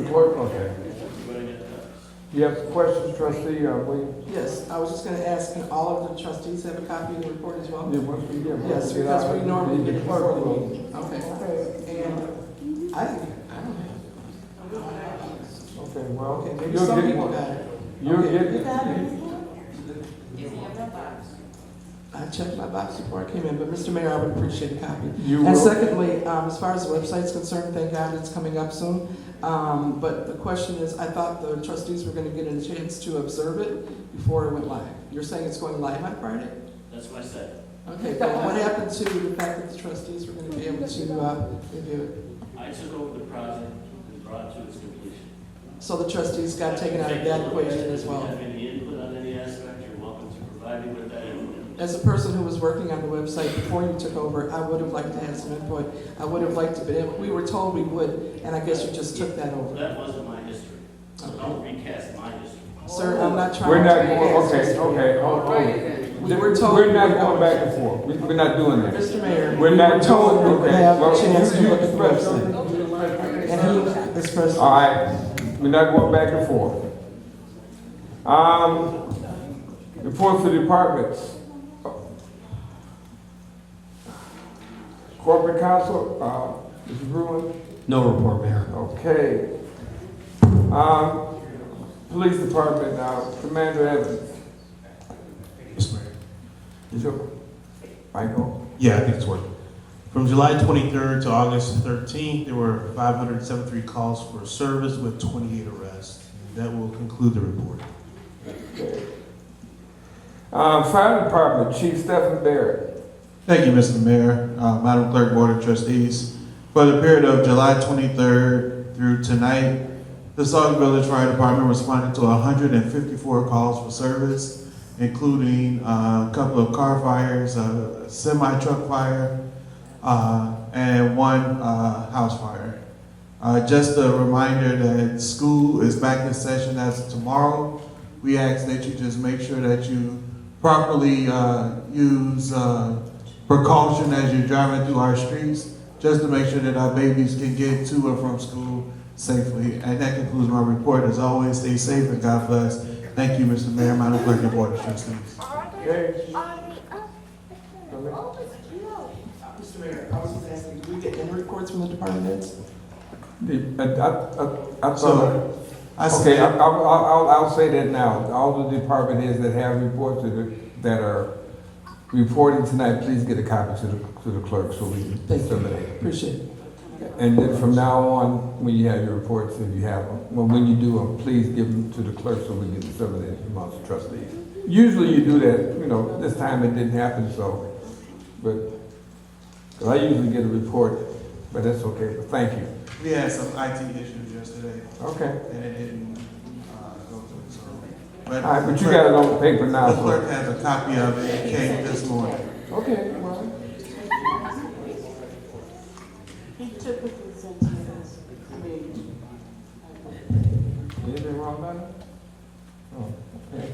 clerk, okay. You have questions, Trustee Williams? Yes, I was just gonna ask, can all of the trustees have a copy of the report as well? Yeah, once we get. Yes, because we normally get it clerk before the will. meeting. Okay, and I don't have. Okay, well, Okay, maybe you'll some get people one. got it. You'll Okay. get You it. got it? I checked my box before I came in, but Mr. Mayor, I would appreciate a copy. You And will. secondly, as far as the website's concerned, thank God it's coming up soon. But the question is, I thought the trustees were gonna get a chance to observe it before it went live. You're saying it's going live on Friday? That's what I said. Okay, but what happened to the fact that the trustees were gonna be able to, review it? I took over the project and brought it to its completion. So the trustees got taken out of that equation as well? If you have any input on any aspect, you're welcome to provide me with that input. As a person who was working on the website before you took over, I would have liked to have some input. I would have liked to be able, we were told we would, and I guess you just took that over. That wasn't my history. So don't recast my history. Sir, I'm not trying We're to. not going, recast okay, history. okay. We were told. We're we not were going back and forth. We're not doing that. Mr. Mayor, We're we not were told doing- we would okay, have well, a chance to you look at the expressed website. And he expressed. All right, we're not going back and forth. Reports to departments. Corporate Counsel, Mr. Bruin? No report, Mayor. Okay. Police Department, Commander Evans. Yes, Mayor. Is your Michael? Yeah, I think it's working. From July 23rd to August 13th, there were 573 calls for service with 28 arrests. That will conclude the report. Okay. Fire Department, Chief Stephen Barrett. Thank you, Mr. Mayor, Madam Clerk, Board of Trustees. For the period of July 23rd through tonight, the SAUK Village Fire Department responded to 154 calls for service, including a couple of car fires, a semi-truck fire, and one house fire. Just a reminder that school is back in session as of tomorrow. We ask that you just make sure that you properly use precaution as you're driving through our streets, just to make sure that our babies can get to and from school safely. And that concludes my report. As always, stay safe and God bless. Thank you, Mr. Mayor, Madam Clerk, and Board of Trustees. Okay. Mr. Mayor, I was just asking, do we get any reports from the department heads? Okay, I'll say that now. All the department heads that have reports that are reporting tonight, please get a copy to the clerk so we can disseminate. Appreciate it. And then from now on, when you have your reports, if you have them, well, when you do them, please give them to the clerk so we can disseminate amongst the trustees. Usually you do that, this time it didn't happen, so, but I usually get a report, but that's okay, but thank you. We had some IT issues yesterday. Okay. And it didn't go through, so. All right, but you got it on paper now. The clerk has a copy of it. It came this morning. Okay, well. He typically sends me this. Anything wrong about it? Oh, okay.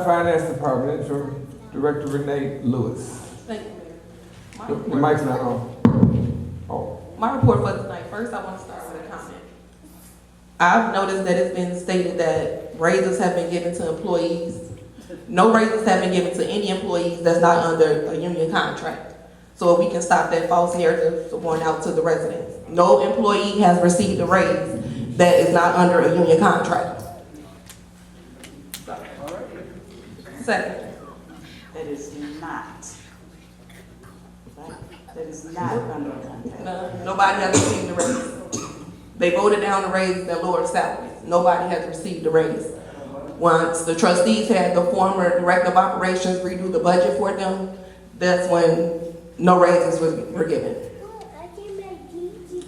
Finance Department, Interim Director Renee Lewis. Thank you, Mayor. The mic's not on. Oh. My report for tonight, first I want to start with a comment. I've noticed that it's been stated that raises have been given to employees. No raises have been given to any employees that's not under a union contract. So we can stop that false narrative going out to the residents. No employee has received a raise that is not under a union contract. Second. That is not. That is not under a contract. No, nobody has received a raise. They voted down the raise that lowered salaries. Nobody has received a raise. Once the trustees had the former director of operations redo the budget for them, that's when no raises were given.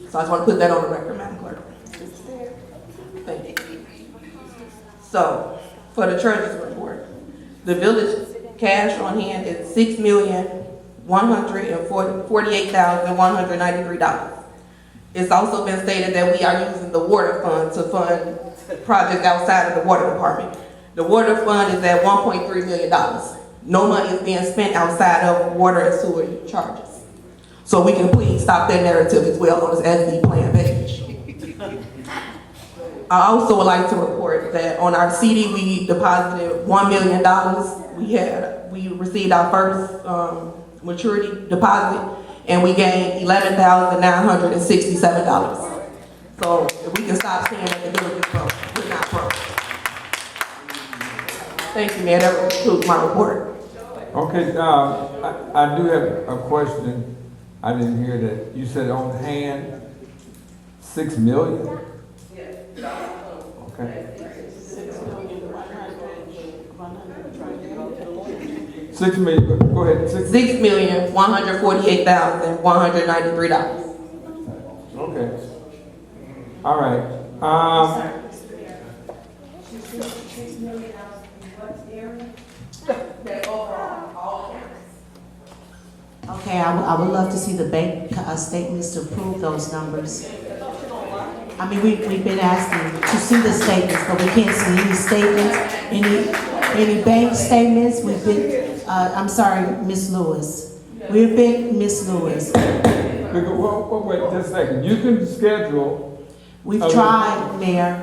So I just want to put that on the record, Madam Clerk. Thank you. So, for the treasurer's report, the village cash on hand is $6,148,193. It's also been stated that we are using the water fund to fund projects outside of the water department. The water fund is at $1.3 million. No money is being spent outside of water and sewer charges. So we can please stop that narrative as well on this SD plan page. I also would like to report that on our CD, we deposited $1 million. We received our first maturity deposit, and we gained $11,967. So if we can stop saying that the village is broke, we're not broke. Thank you, Mayor. That concludes my report. Okay, I do have a question. I didn't hear that. You said on hand, 6 million? Okay. 6 million, go ahead. $6,148,193. Okay. All right. Okay, I would love to see the bank statements to prove those numbers. I mean, we've been asking to see the statements, but we can't see any statements, any bank statements. We've been, I'm sorry, Miss Lewis. We've been, Miss Lewis. Well, wait just a second. You can schedule. We've tried, Mayor.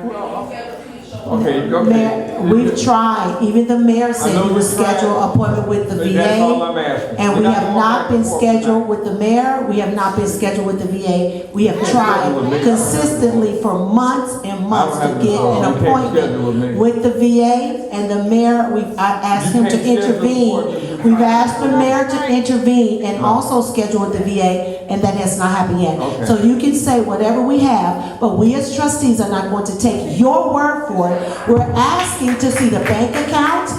Okay, go Mayor, ahead. We've tried, even the mayor said he would schedule an appointment with the That's all I'm VA. asking. And We're we have going not back been and forth scheduled with the mayor, we have not been scheduled with the VA. We have tried consistently for months and months to get an appointment with the VA and the mayor. We've asked him to intervene. We've asked the mayor to intervene and also schedule with the VA, and that has not happened yet. Okay. So you can say whatever we have, but we as trustees are not going to take your word for it. We're asking to see the bank accounts.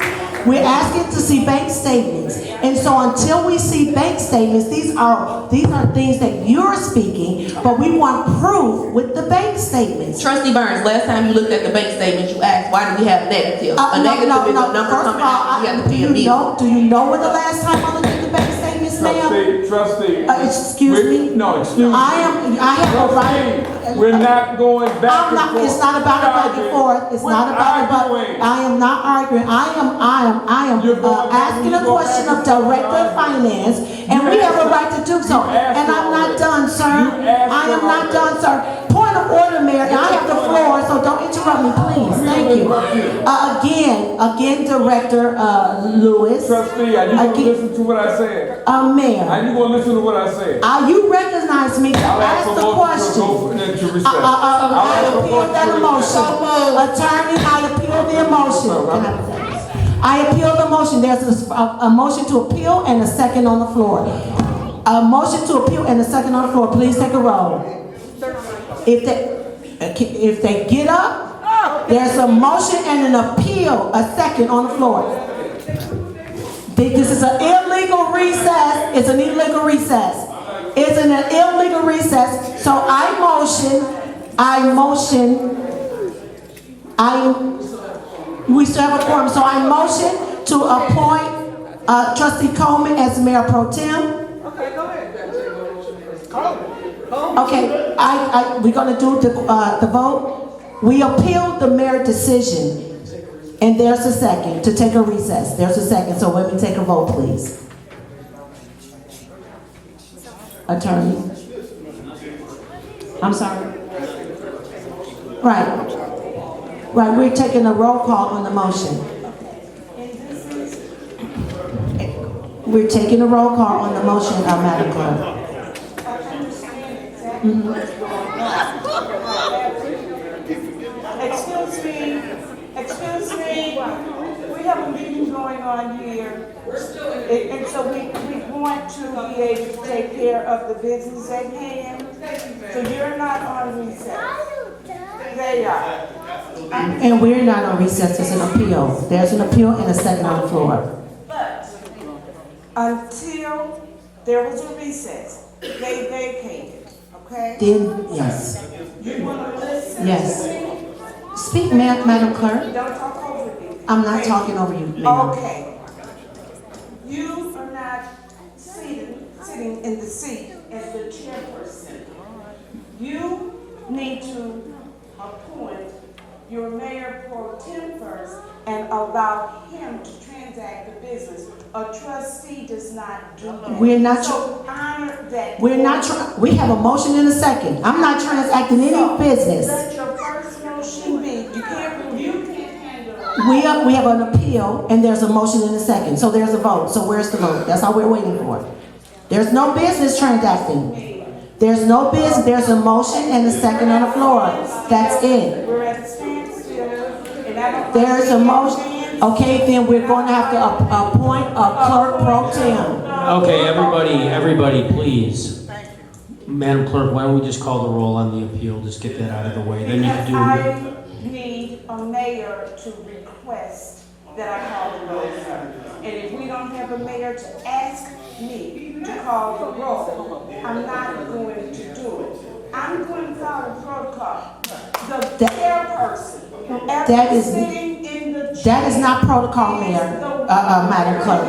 We're asking to see bank statements. And so until we see bank statements, these are things that you're speaking, but we want proof with the bank statements. Trustee Burns, last time you looked at the bank statement, you asked, why do we have negative? A negative is a number First of coming out, you have to pay a bill. do you know when the last time I looked at the bank statements, ma'am? Trustee. Excuse me? No, excuse me. I have a right. We're not going back and forth. It's not about a back and forth. It's not about. I am not arguing. I am asking a question of Director of Finance, and we have a right to do so. And I'm not done, sir. I am not done, sir. Point of order, Mayor. I have the floor, so don't interrupt me, please. Thank you. Again, Director Lewis. Trustee, are you going to listen to what I said? Mayor. Are you going to listen to what I said? You recognize me to ask the question. I appeal that emotion. Attorney, I appeal the emotion. I appeal the motion. There's a motion to appeal and a second on the floor. A motion to appeal and a second on the floor. Please take a roll. If they get up, there's a motion and an appeal, a second on the floor. This is an illegal recess. It's an illegal recess. It's an illegal recess. So we still have a quorum. So I motion to appoint Trustee Coleman as Mayor Pro Tem. Okay, go ahead. Okay, we're gonna do the vote. We appealed the mayor decision. And there's a second to take a recess. There's a second, so let me take a vote, please. Attorney. I'm sorry. Right, we're taking a roll call on the motion. We're taking a roll call on the motion, Madam Clerk. Excuse me, we have a meeting going on here. And so we want to be able to take care of the business at hand. So you're not on recess. They are. And we're not on recess, it's an appeal. There's an appeal and a second on the floor. But until there was a recess, they vacated, okay? Then, yes. You want to listen? Yes. Speak, Madam Clerk. Don't talk over me. I'm not talking over you, ma'am. Okay. You are not sitting in the seat as the chairperson. You need to appoint your mayor pro tem first and allow him to transact the business. A trustee does not do that. We're not. So honor that. We're not. We have a motion in a second. I'm not transacting any business. Let your first motion be. You can't handle it. We have an appeal and there's a motion in a second. So there's a vote. So where's the vote? That's all we're waiting for. There's no business transacting. There's no business. There's a motion and a second on the floor. That's it. We're at a standstill, and I don't. There's a motion. Okay, then we're going to have to appoint a clerk pro tem. Okay, everybody, please. Madam Clerk, why don't we just call the roll on the appeal, just get that out of the way. Then you can do. I need a mayor to request that I call the roll, sir. And if we don't have a mayor to ask me to call the roll, I'm not going to do it. I'm going to follow protocol. The chairperson, That is not protocol, Mayor, Madam Clerk.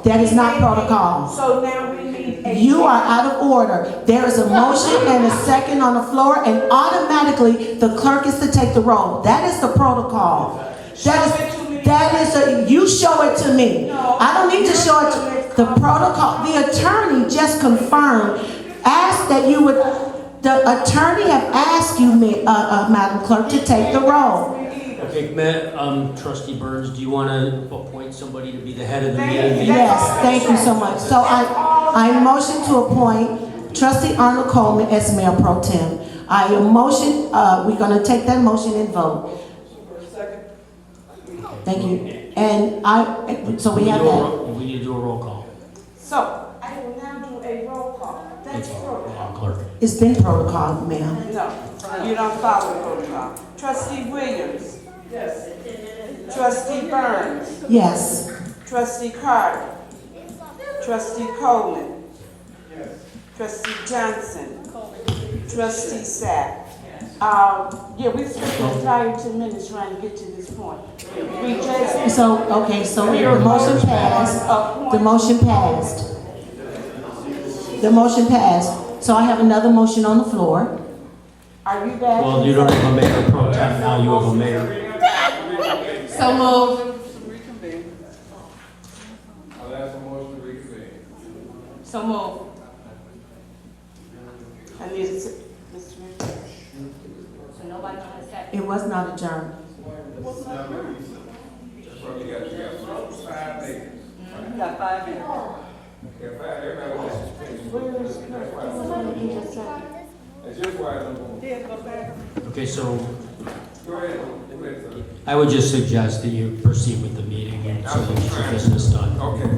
That is not protocol. So now we need a. You are out of order. There is a motion and a second on the floor, and automatically the clerk is to take the roll. That is the protocol. You show it to me. I don't need to show it to the protocol. The attorney just confirmed, asked that you would. The attorney have asked you, Madam Clerk, to take the roll. Okay, Trustee Burns, do you want to appoint somebody to be the head of the meeting? Yes, thank you so much. So I motion to appoint Trustee Arnold Coleman as Mayor Pro Tem. I motion, we're gonna take that motion and vote. Thank you. And so we have that. We need to do a roll call. So, I will now do a roll call. That's protocol. Clerk. It's been protocol, ma'am. No, you don't follow protocol. Trustee Williams. Yes. Trustee Burns. Yes. Trustee Carter. Trustee Coleman. Yes. Trustee Johnson. Trustee Sapp. Yeah, we spent the entire 10 minutes trying to get to this point. We just. So the motion passed. The motion passed. The motion passed. So I have another motion on the floor. Are you back? Well, you don't have a mayor pro tem now, you have a mayor. So moved. I'll ask for motion to reconvene. So moved. I need to, Mr. Mayor. So nobody on the second? It was not adjourned. That's what you got 5 minutes. You got 5 minutes. Yeah, 5, everybody wants to finish. That's just why I'm going. Okay, so Go ahead, sir. I would just suggest that you proceed with the meeting and so we get your business done. Okay.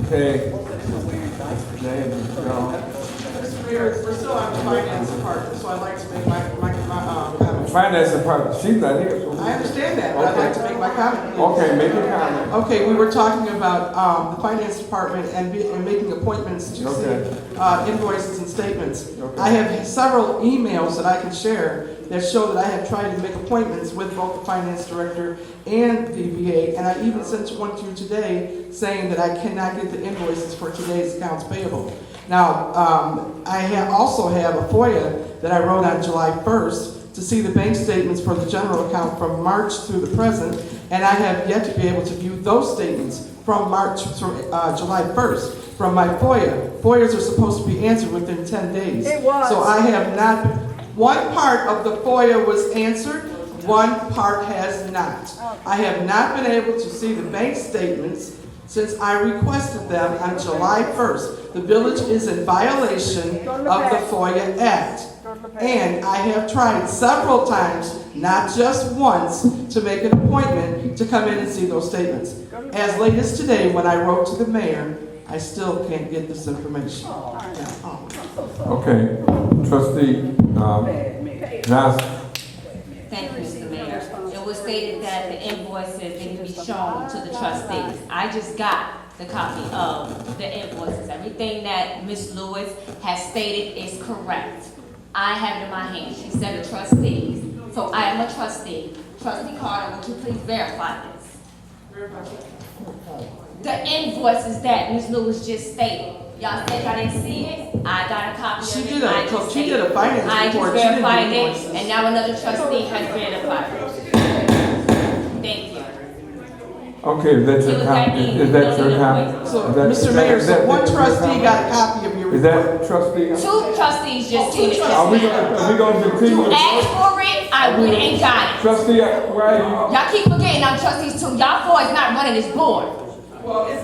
Okay. Mr. Mayor, we're still on the finance department, so I'd like to make my comment. Finance department, she's not here, so. I understand that, but I'd like to make my comment, please. Okay, make your comment. Okay, we were talking about the finance department and making appointments to see invoices and statements. Okay. I have several emails that I can share that show that I have tried to make appointments with both the finance director and the VA, and I even sent one to you today saying that I cannot get the invoices for today's accounts payable. Now, I also have a FOIA that I wrote on July 1st to see the bank statements for the general account from March through the present, and I have yet to be able to view those statements from July 1st from my FOIA. FOIAs are supposed to be answered within 10 days. So I have not, one part of the FOIA was answered, one part has not. I have not been able to see the bank statements since I requested them on July 1st. The village is in violation of the FOIA Act. And I have tried several times, not just once, to make an appointment to come in and see those statements. As late as today, when I wrote to the mayor, I still can't get this information. Okay, Trustee Johnson. Thank you, Mr. Mayor. It was stated that the invoices need to be shown to the trustees. I just got the copy of the invoices. Everything that Ms. Lewis has stated is correct. I have it in my hand. She said the trustees. So I am a trustee. Trustee Carter, would you please verify this? The invoices that Ms. Lewis just stated. Y'all said y'all didn't see it. I got a copy of it. She did a finance I report. just She didn't verified do it, invoices. and now another trustee has verified it. Thank you. Okay, is that your copy? Is that your copy? So, Mr. Mayor, so one trustee got a copy of your Is that trustee? Two trustees just seen it. Are we gonna continue? You asked for it, I went and got it. Trustee, where are you? Y'all keep forgetting I'm trustees too. Y'all four is not running this board.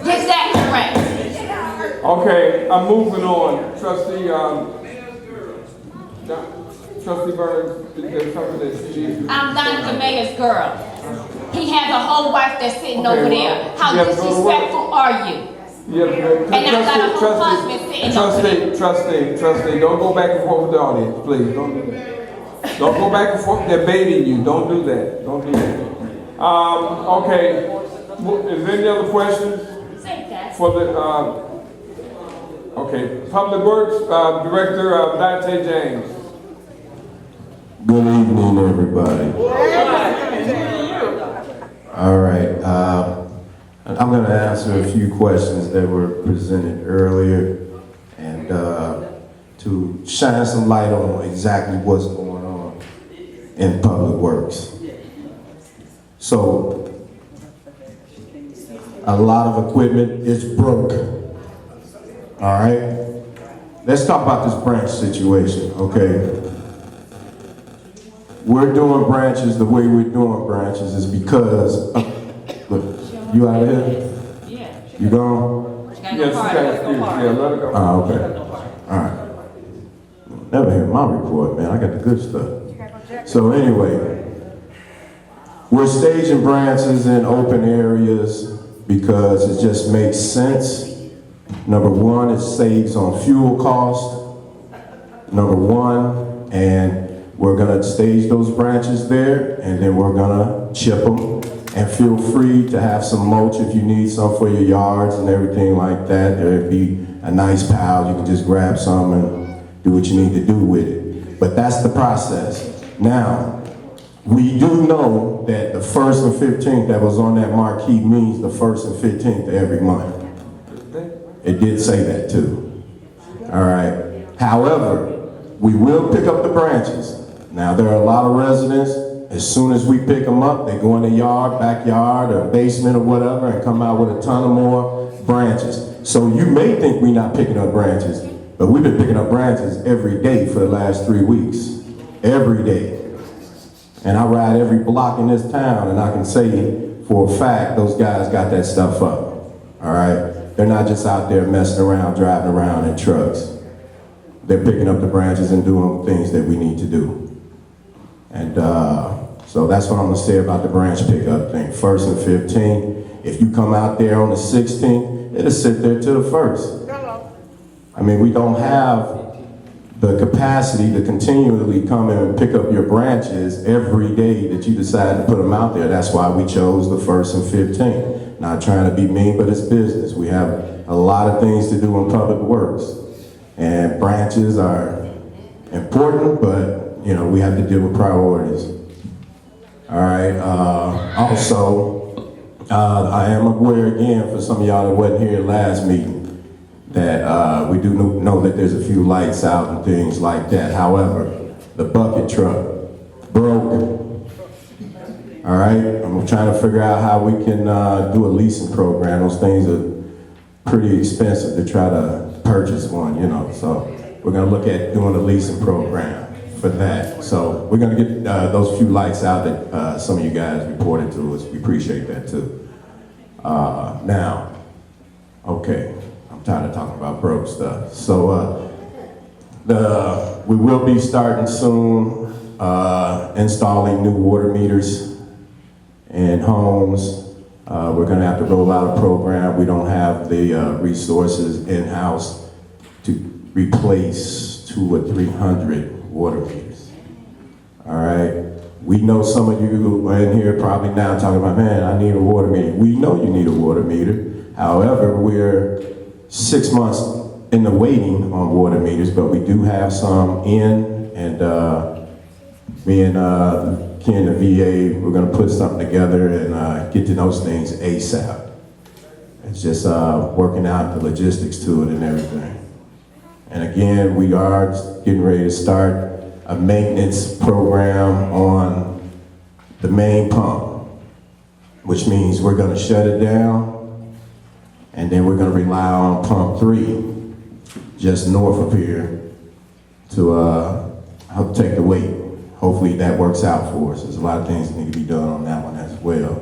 Get that correct. Okay, I'm moving on. Trustee, Trustee Burns, is there something that she needs to? I'm not the mayor's girl. He has a whole wife that's sitting Okay, over well, there. How you have to go to work. disrespectful are you? Yeah, And I got a whole husband sitting over there. Trustee, don't go back and forth with the audience, please, don't do that. Don't go back and forth, they're baiting you, don't do that, don't do that. Okay, is there any other questions Say that. for the, okay, Public Works, Director, Dante James. Good evening, everybody. All right, I'm going to answer a few questions that were presented earlier and to shine some light on exactly what's going on in Public Works. So, a lot of equipment is broke. All right? Let's talk about this branch situation, okay? we're doing branches the way we're doing branches is because, look, you out of here? Yeah. You gone? She got Yes, no part. yeah, let her go. Oh, okay. All right. Never heard my report, man. I got the good stuff. So anyway, we're staging branches in open areas because it just makes sense. Number one, it saves on fuel cost. Number one, and we're gonna stage those branches there, and then we're gonna chip them. And feel free to have some mulch if you need some for your yards and everything like that. There'd be a nice pile. You can just grab some and do what you need to do with it. But that's the process. Now, we do know that the 1st and 15th that was on that marquee means the 1st and 15th of every month. It did say that too. All right. However, we will pick up the branches. Now, there are a lot of residents, as soon as we pick them up, they go in the yard, backyard, or basement or whatever, and come out with a ton of more branches. So you may think we're not picking up branches, but we've been picking up branches every day for the last 3 weeks. Every day. And I ride every block in this town, and I can say for a fact those guys got that stuff up. All right? They're not just out there messing around, driving around in trucks. They're picking up the branches and doing things that we need to do. And so that's what I'm gonna say about the branch pickup thing. 1st and 15th. If you come out there on the 16th, it'll sit there till the 1st. I mean, we don't have the capacity to continually come in and pick up your branches every day that you decide to put them out there. That's why we chose the 1st and 15th. Not trying to be mean, but it's business. We have a lot of things to do in public works. And branches are important, but you know, we have to deal with priorities. All right, also, I am aware again for some of y'all that wasn't here last meeting that we do know that there's a few lights out and things like that. However, the bucket truck broke. All right, I'm trying to figure out how we can do a leasing program. Those things are pretty expensive to try to purchase one, you know. So we're gonna look at doing a leasing program for that. So we're gonna get those few lights out that some of you guys reported to us. We appreciate that too. Now, okay. Tired of talking about broke stuff. So we will be starting soon installing new water meters in homes. We're gonna have to roll out a program. We don't have the resources in-house to replace 200 or 300 water meters. All right. We know some of you are in here probably now talking about, man, I need a water meter. We know you need a water meter. However, we're 6 months in the waiting on water meters, but we do have some in, and me and Ken, the VA, we're gonna put something together and get to those things ASAP. It's just working out the logistics to it and everything. And again, we are getting ready to start a maintenance program on the main pump, which means we're gonna shut it down, and then we're gonna rely on pump 3, just north of here, to help take the weight. Hopefully that works out for us. There's a lot of things that need to be done on that one as well.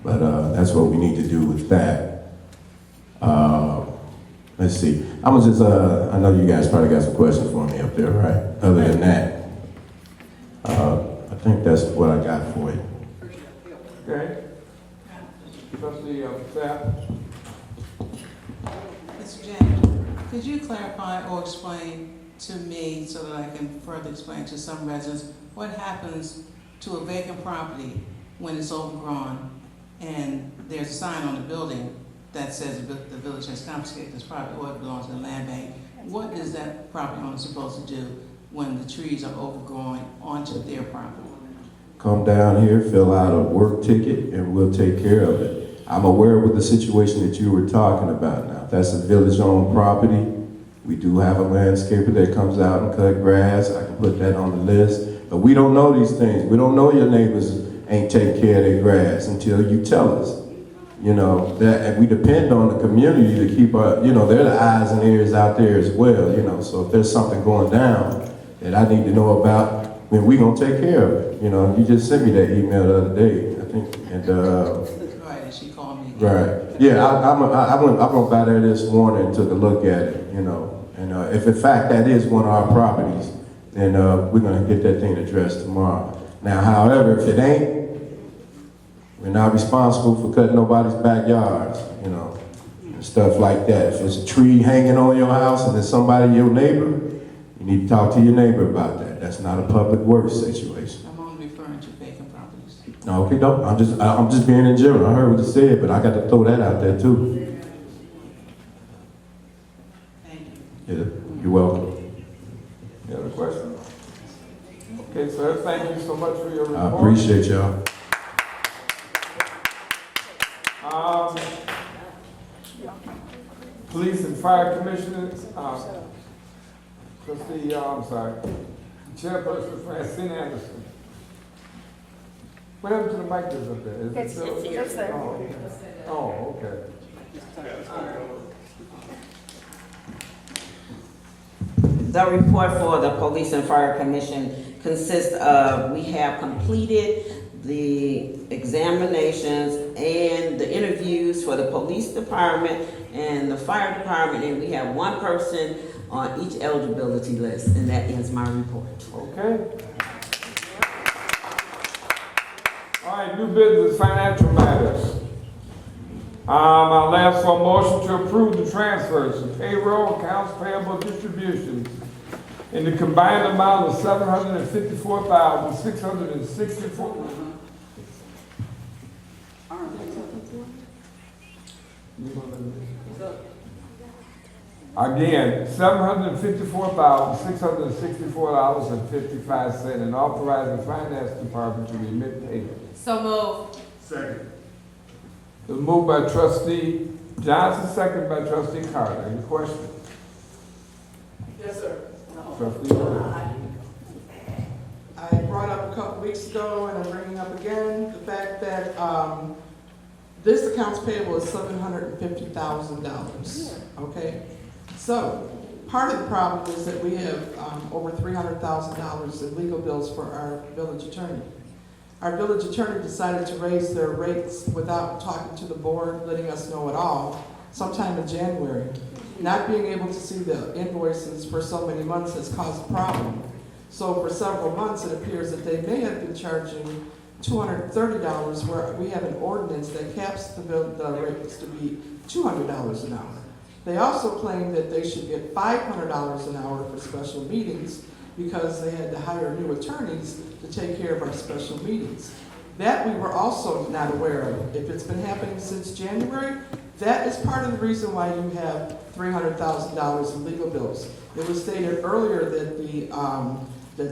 But that's what we need to do with that. Let's see. I'm gonna just, I know you guys probably got some questions for me up there, right? Other than that, I think that's what I got for you. Okay. Trustee Sapp. Mr. James, could you clarify or explain to me so that I can further explain to some residents what happens to a vacant property when it's overgrown and there's a sign on the building that says the village has confiscated this property or it belongs to the land bank? What is that property owner supposed to do when the trees are overgrowing onto their property? Come down here, fill out a work ticket, and we'll take care of it. I'm aware of the situation that you were talking about now. If that's a village-owned property, we do have a landscaper that comes out and cut grass. I can put that on the list. But we don't know these things. We don't know your neighbors ain't taking care of their grass until you tell us. You know, that, and we depend on the community to keep our, you know, they're the eyes and ears out there as well, you know. So if there's something going down that I need to know about, then we gonna take care of it. You know, you just sent me that email the other day, I think, and Right, and she called me. right, yeah, I went by there this morning and took a look at it, you know, and if in fact that is one of our properties, then we're gonna get that thing addressed tomorrow. Now, however, if it ain't, we're not responsible for cutting nobody's backyards, you know, and stuff like that. If there's a tree hanging on your house and there's somebody, your neighbor, you need to talk to your neighbor about that. That's not a public works situation. I'm only referring to vacant properties. No, okay, no, I'm just being in general. I heard what you said, but I got to throw that out there too. Thank you. Yeah, you're welcome. Any other questions? Okay, sir, thank you so much for your report. I appreciate y'all. Police and Fire Commissioners, Trustee, I'm sorry, Chairperson Francine Anderson. What happened to the mic that's up there? Is it still? It's there. Oh, okay. The report for the Police and Fire Commission consists of, we have completed the examinations and the interviews for the police department and the fire department, and we have one person on each eligibility list, and that ends my report. Okay. All right, new business, financial matters. I'll ask for a motion to approve the transfers of payroll, accounts payable, distributions in the combined amount of $754,664. Again, $754,664.55, and authorize the finance department to remit payment. So moved. Second. It was moved by Trustee Johnson, second by Trustee Carter. Any questions? Yes, sir. Trustee Carter. I brought up a couple weeks ago, and I'm bringing up again, the fact that this accounts payable is $750,000, okay? So, part of the problem is that we have over $300,000 in legal bills for our village attorney. Our village attorney decided to raise their rates without talking to the board, letting us know at all, sometime in January. Not being able to see the invoices for so many months has caused a problem. So for several months, it appears that they may have been charging $230, where we have an ordinance that caps the rates to be $200 an hour. They also claim that they should get $500 an hour for special meetings because they had to hire new attorneys to take care of our special meetings. That we were also not aware of. If it's been happening since January, that is part of the reason why you have $300,000 in legal bills. It was stated earlier that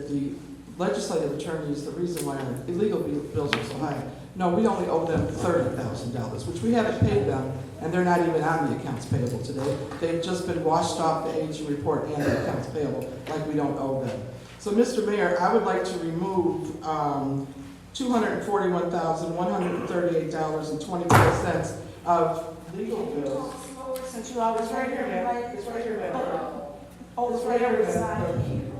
the legislative attorney is the reason why our illegal bills are so high. No, we only owe them $30,000, which we haven't paid them, and they're not even on the accounts payable today. They've just been washed off the aging report and the accounts payable, like we don't owe them. So, Mr. Mayor, I would like to remove $241,138.24 of legal bills. Since you always right here, ma'am. It's right here, ma'am. Oh, it's right here, ma'am.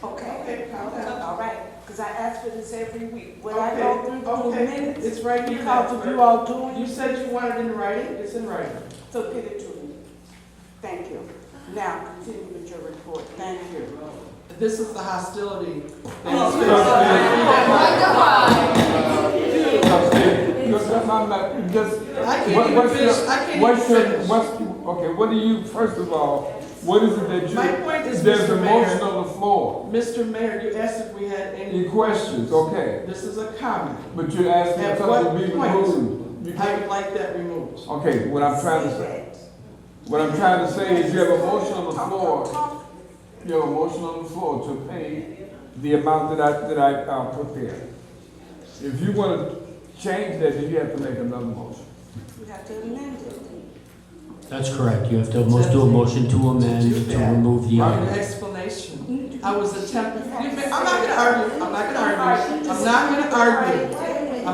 Okay, calm down. All right, because I ask for this every week. When I go through the minutes, It's right here. because of you all doing. You said you wanted it in writing, it's in writing. So get it to me. Thank you. Now, continue with your report. Thank you. This is the hostility. Okay, what do you, first of all, what is it that you? My point is, there's a Mr. Mayor. motion on the floor. Mr. Mayor, you asked if we had any questions, okay. This is a comment. But you're asking At for what something to be point removed. I would like that removed. Okay, what I'm trying to say is you have a motion on the floor. You have a motion on the floor to pay the amount that I put there. If you want to change that, then you have to make another motion. You have to amend it. That's correct. You have to do a motion to amend to remove the An item. explanation. I was attempting, I'm not gonna argue, I'm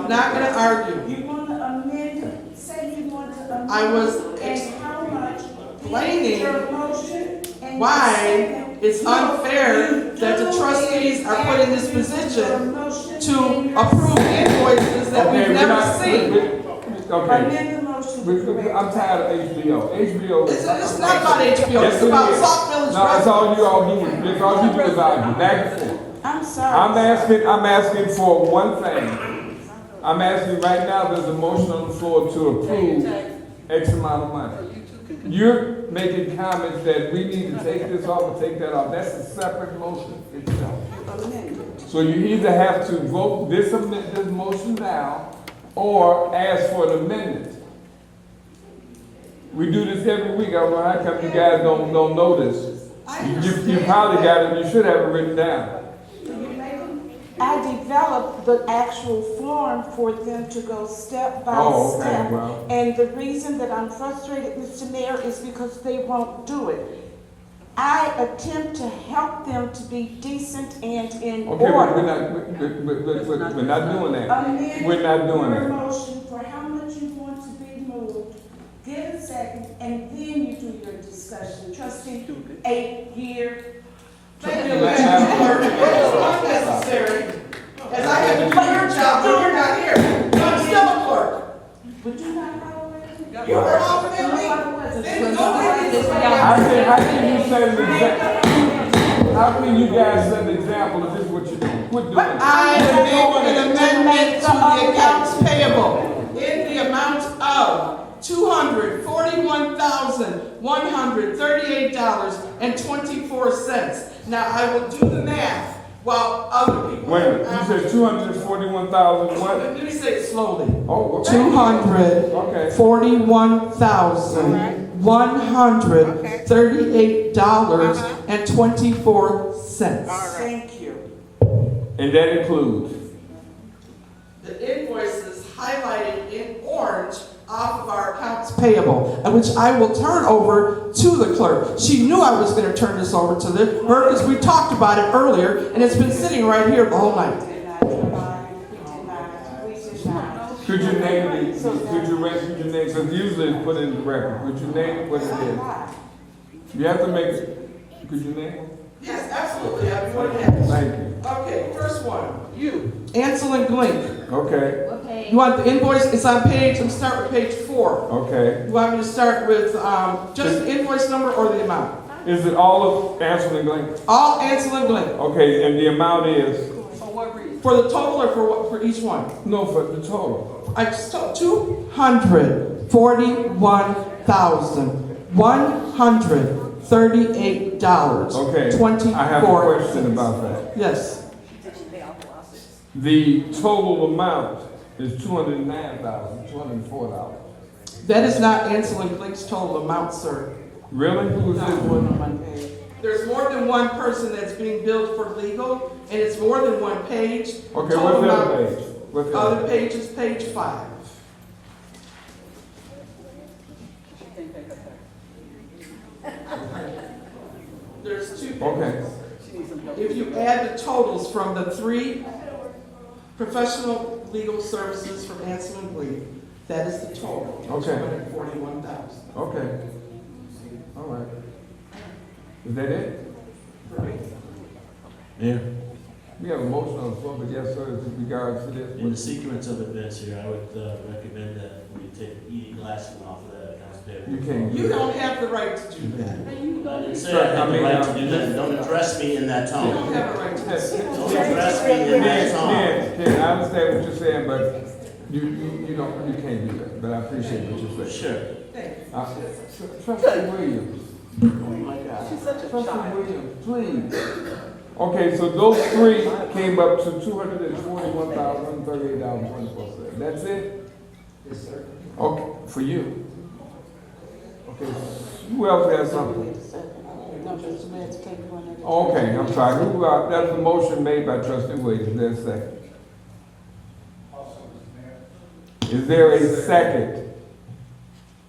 not gonna argue. You want to amend, say you want to amend. I was And how much? explaining Your motion and why your second It's unfair that the trustees are put in this position to approve invoices that we've never seen. Okay, Amend the motion. I'm tired of HBO. HBO. It's not about HBO, Yes, it's it about is. SAUK Village No, that's all residents. you all do. That's all you do is argue back and forth. I'm sorry. I'm asking for one thing. I'm asking right now, there's a motion on the floor to approve X amount of money. You're making comments that we need to take this off or take that off. That's a separate motion itself. So you either have to vote this motion now or ask for an amendment. We do this every week. I don't know how come you guys don't know this. You probably got it, you should have it written down. I developed the actual form for them to go step by Oh, okay, step. well. And the reason that I'm frustrated, Mr. Mayor, is because they won't do it. I attempt to help them to be decent and in Okay, order. we're not doing that. Amend We're not doing your that. motion for how much you want to be moved, get a second, and then you do your discussion. Trustee, 8-year. Thank you, Madam Clerk. It's unnecessary, as I have to do your job when you're not here. I'm still a clerk. Would you not follow it? You were over than me. Then nobody is How can you set an example? How can you guys set an example of this what you're doing? Quit doing it. I have made an amendment to the accounts payable in the amount of $241,138.24. Now, I will do the math while other people. Wait a minute, you said 241,000 what? Let me say it slowly. Oh, okay. $241,138.24. Thank you. And that includes? The invoices highlighted in orange off of our accounts payable, which I will turn over to the clerk. She knew I was going to turn this over to her because we talked about it earlier, and it's been sitting right here the whole night. Could you name could you register your name? Because usually it's put in the record. Could you name what it is? You have to make it. Could you name it? Yes, absolutely. I'll be more than happy. Thank you. Okay, first one. Ansel and Glink. Okay. You want the invoice? It's on page, I'm start with page 4. Okay. You want me to start with just the invoice number or the amount? Is it all of Ansel and Glink? All Ansel and Glink. Okay, and the amount is? For the total or for what, for each one? No, for the total. I just told $241,138. Okay. 24. I have a question about that. Yes. The total amount is $209,204. That is not Ansel and Glink's total amount, sir. Really? Who is this one? There's more than one person that's being billed for legal, and it's more than one page. Okay, Total what's the amount- other page? What's the Other page is page 5. There's 2 pages. Okay. If you add the totals from the 3 professional legal services from Ansel and Glink, that is the total. Okay. 241,000. Okay. All right. Is that it? Yeah. We have a motion on the floor, but yes, sir, in regards to this. In the sequence of events here, I would recommend that we take E. Glassman off of that accounts payable. You can't. You don't have the right to do that. I didn't say I had the right to do that. Don't address me in that You tone. don't have a right to do that. Don't address me in that tone. Ken, I understand what you're saying, but you can't do that, but I appreciate what you're saying. Sure. Trustee Williams. Oh my God. Trustee Williams, please. Okay, so those 3 came up to $241,138.24. That's it? Yes, sir. Okay, for you. Okay, who else has something? Okay, I'm sorry. That's a motion made by Trustee Williams. There's a second. Is there a second?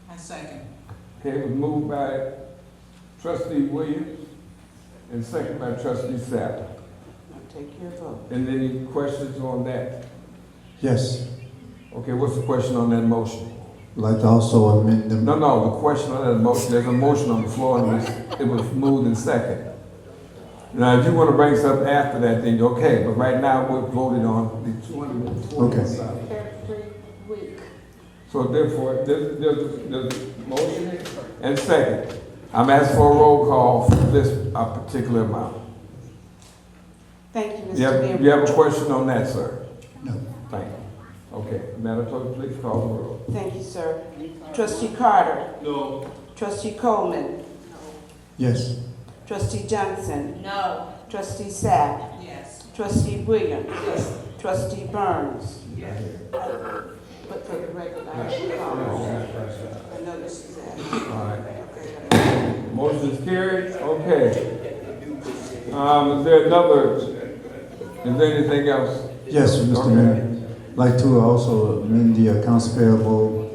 I second. Okay, it was moved by Trustee Williams and second by Trustee Sapp. Take your vote. And any questions on that? Yes. Okay, what's the question on that motion? I'd like to also amend them. No, the question on that motion, there's a motion on the floor and it was moved and second. Now, if you want to bring something after that, then okay, but right now we're voting on the 240. Every week. So therefore, there's motion and second. I'm asking for a roll call for this particular amount. Thank you, Mr. Mayor. You have a question on that, sir? No. Thank you. Okay, Madam Clerk, please call the roll. Thank you, sir. Trustee Carter. No. Trustee Coleman. Yes. Trustee Johnson. No. Trustee Sapp. Yes. Trustee Williams. Yes. Trustee Burns. Yes. But for the record, I know this is that. All right. Motion is carried. Okay. Is there anything else? Yes, Mr. Okay. Mayor. I'd like to also amend the accounts payable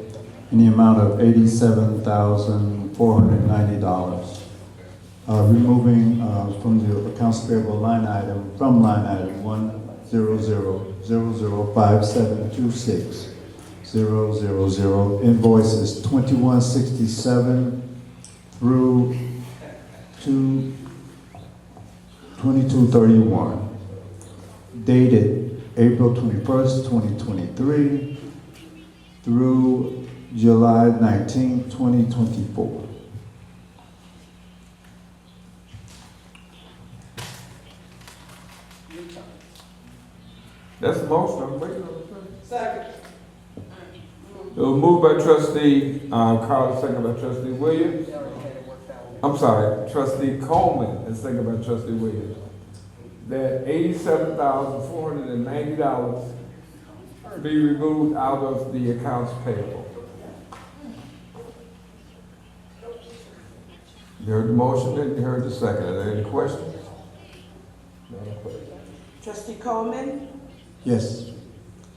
in the amount of $87,490. Removing from the accounts payable line item, from line item 100005726 invoices 2167 through 2231, dated April 21st, 2023 through July 19th, 2024. That's the motion. I'm waiting on the second. Second. It was moved by Trustee Carter, second by Trustee Williams. I'm sorry, Trustee Coleman, and second by Trustee Williams. That $87,490 be removed out of the accounts payable. You heard the motion, and you heard the second. Are there any questions? Trustee Coleman. Yes.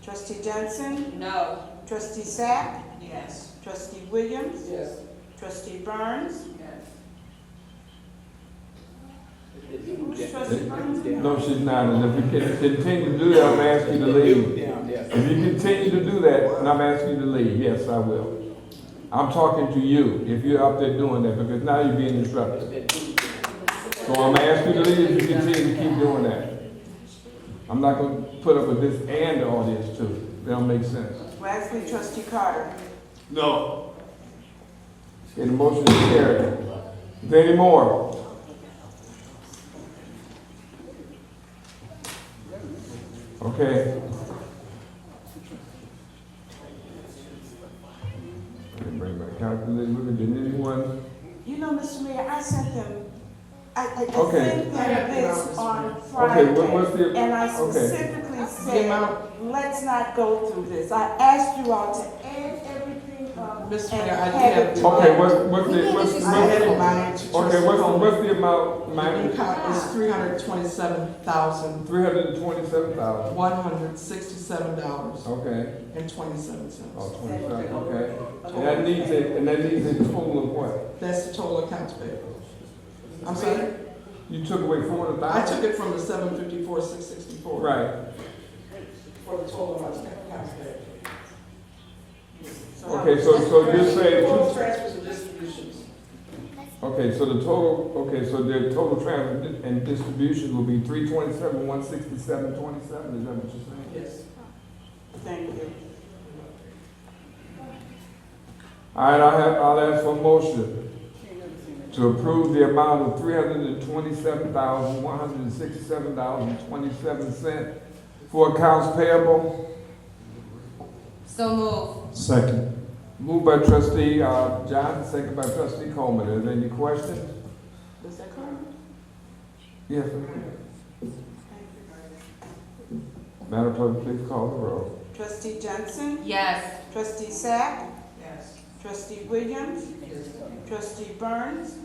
Trustee Johnson. No. Trustee Sapp. Yes. Trustee Williams. Yes. Trustee Burns. Yes. Who's Trustee Burns? No, she's not. And if you can continue to do that, I'm asking you to leave. If you continue to do that, and I'm asking you to leave, yes, I will. I'm talking to you, if you're out there doing that, because now you're being disruptive. So I'm asking you to leave if you continue to keep doing that. I'm not going to put up with this and the audience too. That don't make sense. Lastly, Trustee Carter. No. Okay, the motion is carried. Is there any more? Okay. Let me bring my calculator with me. Did anyone? You know, Mr. Mayor, I sent them, I Okay. sent them this on Okay, Friday. what's the? And I Okay. specifically said, let's not go through this. I asked you all to add everything up. Mr. and Mayor, I have did have it. to. Okay, what's I had in mind. okay, what's the amount, ma'am? It's $327,167. 327,000. Okay. And 27 cents. Oh, 27, okay. And that needs a total of what? That's the total accounts payable. I'm sorry? You took away 400,000? I took it from the 754,664. Right. For the total amount of accounts payable. Okay, so you're saying. Total transfers and distributions. Okay, so the total transfer and distribution will be 327, 167, 27, is that what you're saying? Yes. Thank you. All right, I'll ask for a motion to approve the amount of $327,167.27 for accounts payable. So moved. Second. Moved by Trustee Johnson, second by Trustee Coleman. Are there any questions? Was that correct? Yes. Madam Clerk, please call the roll. Trustee Johnson. Yes. Trustee Sapp. Yes. Trustee Williams. Trustee Burns.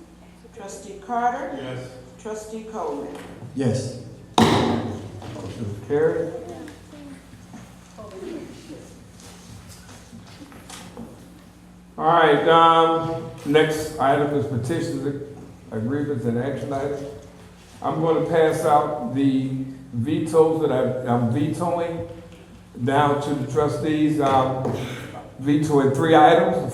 Trustee Carter. Yes. Trustee Coleman. Yes. Motion is carried. All right, next item is petitions, agreements, and action items. I'm going to pass out the vetoes that I'm vetoing down to the trustees. Vetoing 3 items.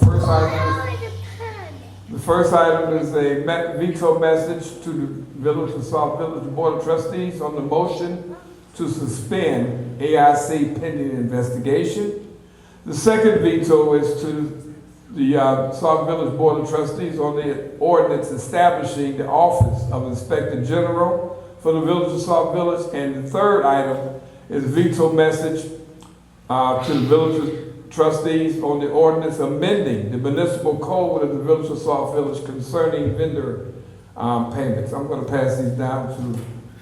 The The first item is a veto message to the Village of South Village Board of Trustees on the motion to suspend AIC pending investigation. The second veto is to the South Village Board of Trustees on the ordinance establishing the office of Inspector General for the Village of South Village. And the third item is veto message to the Village Trustees on the ordinance amending the municipal code of the Village of South Village concerning vendor payments. I'm going to pass these down to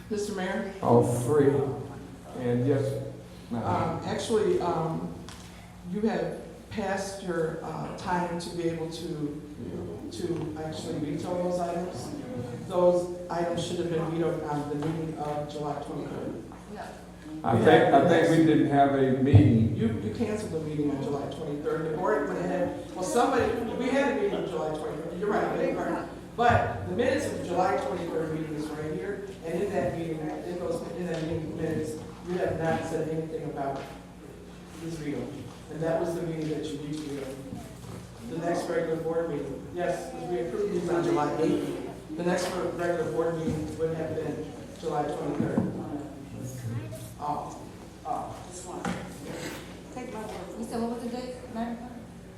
Mr. Mayor? all three. And yes, actually, you have passed your time to be able to actually veto those items. Those items should have been vetoed on the meeting of July 23rd. I think we didn't have a meeting. You canceled the meeting on July 23rd. The board went ahead, we had a meeting on July 23rd. You're right. But the minutes of the July 23rd meeting is right here. And in that meeting, in that meeting minutes, you have not said anything about this veto. And that was the meeting that you vetoed. The next regular board meeting, yes, we approved these on July 8th. The next regular board meeting would have been July 23rd. Just one. Take my word. You said what was the date, Madam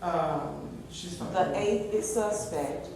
Clerk? The 8th is suspect,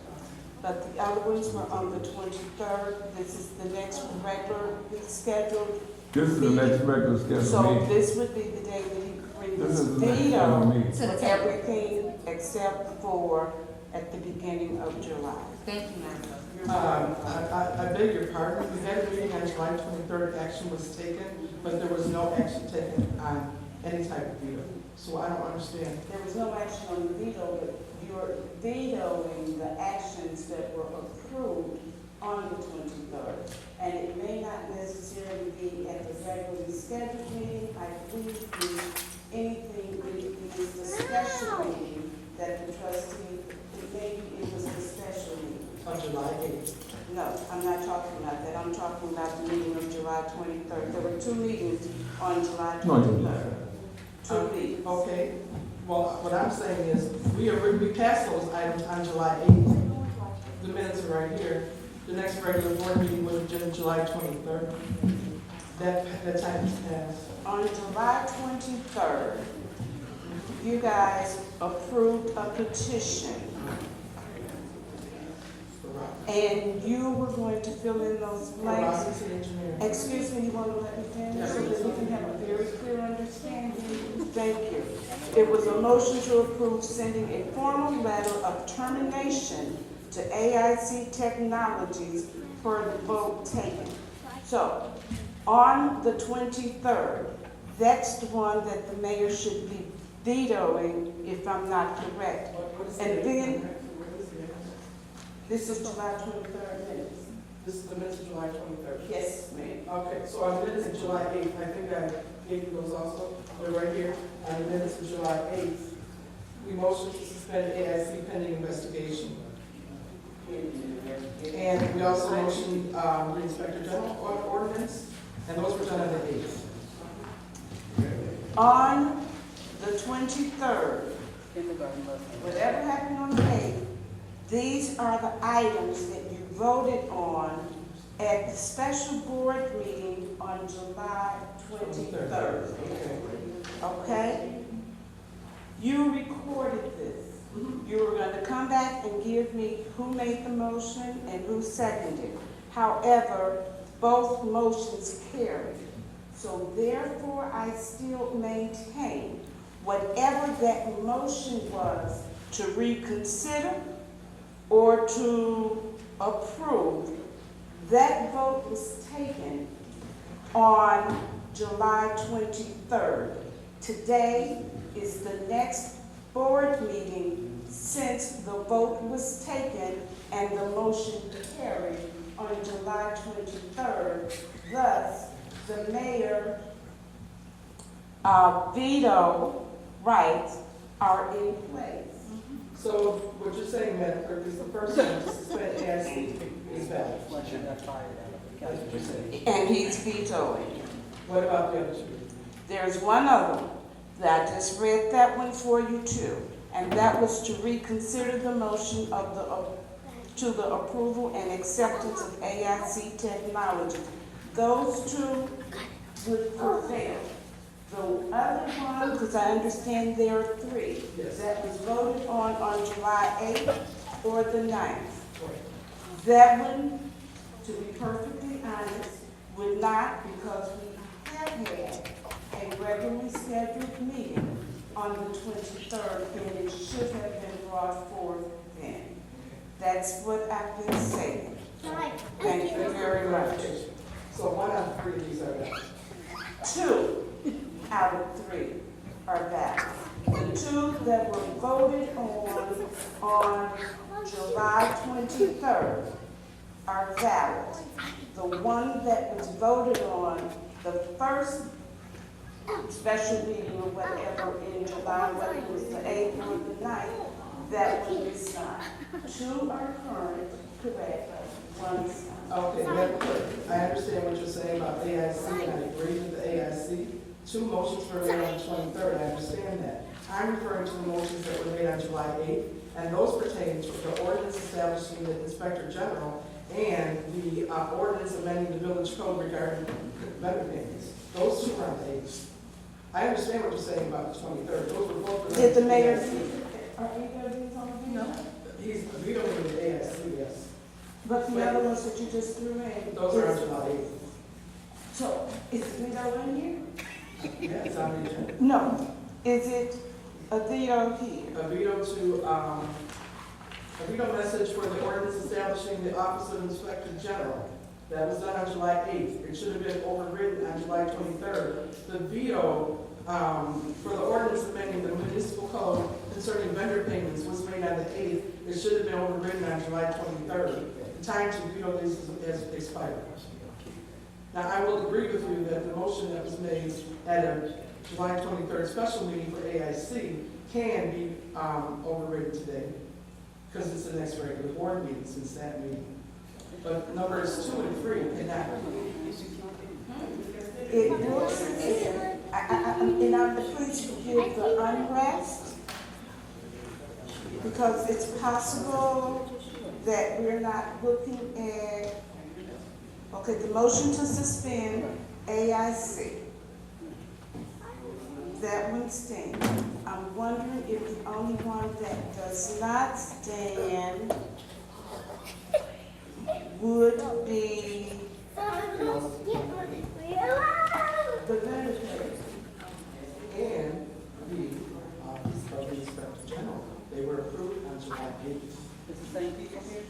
but the other ones were on the 23rd. This is the next regular scheduled. This is the next regular scheduled So meeting. this would be the day that he brings This his is the next scheduled meeting. veto to everything except for at the beginning of July. Thank you, Madam Clerk. I beg your pardon. We had a meeting on July 23rd. Action was taken, but there was no action taken on any type of veto. So I don't understand. There was no action on the veto, but you're vetoing the actions that were approved on the 23rd. And it may not necessarily be at the regularly scheduled meeting. I believe anything, it is the special meeting that the trustee, maybe it was the special meeting. On July 8th. No, I'm not talking about that. I'm talking about the meeting of July 23rd. There were two meetings on July 23rd. Two meetings. Okay. Well, what I'm saying is, we passed those items on July 8th. The minutes are right here. The next regular board meeting would have been July 23rd. That time has passed. On July 23rd, you guys approved a petition. And you were going to fill in those blanks. Excuse me, you want to let me finish so that we can have a very clear understanding? Thank you. It was a motion to approve sending a formal letter of termination to AIC Technologies for the vote taken. So, on the 23rd, that's the one that the mayor should be vetoing, if I'm not correct. And then, this is July 23rd minutes. This is the minutes of July 23rd? Yes, ma'am. Okay, so on the minutes of July 8th, I think I gave you those also. They're right here. On the minutes of July 8th, we motioned to suspend AIC pending investigation. And we also motioned the Inspector General ordinance, and those were done on the 8th. On the 23rd, whatever happened on the 8th, these are the items that you voted on at the special board meeting on July 23rd. Okay? You recorded this. You were going to come back and give me who made the motion and who seconded. However, both motions carried. So therefore, I still maintain whatever that motion was to reconsider or to approve, that vote was taken on July 23rd. Today is the next board meeting since the vote was taken and the motion carried on July 23rd. Thus, the mayor veto rights are in place. So what you're saying, Madam Clerk, is the first one to suspend AIC is valid. That's what you're saying. And he's vetoing. What about the other two? There's one other one that I just read that one for you too, and that was to reconsider the motion of to the approval and acceptance of AIC technology. Those two would prevail. The other one, because I understand there are three, that was voted on July 8th or the 9th. That one, to be perfectly honest, would not, because we have had a regularly scheduled meeting on the 23rd, and it should have been brought forth then. That's what I've been saying. Thank you very much. So 1 out of 3 of these are valid. 2 out of 3 are valid. The 2 that were voted on July 23rd are valid. The one that was voted on the first special meeting or whatever in July, whether it was the 8th or the 9th, that one is not. 2 are current, correct, 1 is not. Okay, Madam Clerk, I understand what you're saying about AIC, and I agree with the AIC. 2 motions were made on the 23rd, I understand that. I'm referring to the motions that were made on July 8th, and those pertain to the ordinance establishing the Inspector General and the ordinance amending the village code regarding vendor payments. Those 2 are on the 8th. I understand what you're saying about the 23rd. Those were both. Did the mayor, are either of these on the video? No. He's vetoing the AIC, yes. But the other ones that you just threw in? Those are on July 8th. So, is the veto in here? Yeah, it's on the agenda. No. Is it a veto here? A veto to, a veto message for the ordinance establishing the Office of Inspector General. That was done on July 8th. It should have been overridden on July 23rd. The veto for the ordinance amending the municipal code concerning vendor payments was made on the 8th. It should have been overridden on July 23rd. The time to veto this has expired. Now, I will agree with you that the motion that was made at a July 23rd special meeting for AIC can be overridden today because it's the next regular board meeting since that meeting. But numbers 2 and 3 cannot. It looks as if, and I'm please forgive the unrest, because it's possible that we're not looking at, okay, the motion to suspend AIC. That one stands. I'm wondering if the only one that does not stand would be the benefit. And the Office of the Inspector General. They were approved on July 8th. It's the same people here?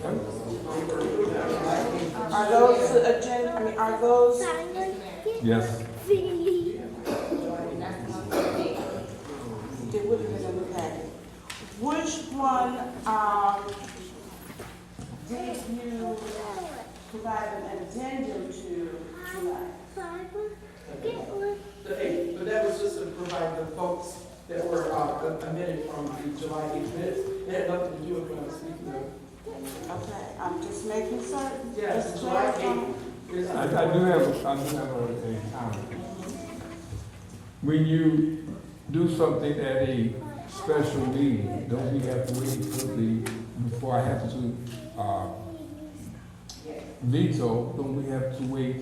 They were approved on July 8th. Are those agenda, I mean, are those? Yes. It would have been in the packet. Which one, did you provide an addendum to tonight? The 8th, but that was just to provide the folks that were omitted from the July 8th minutes. It had nothing to do with what I was speaking of. Okay, I'm just making certain. Yes, Just July clarifying. 8th. I do have a comment. When you do something at a special meeting, don't we have to wait before I have to veto, don't we have to wait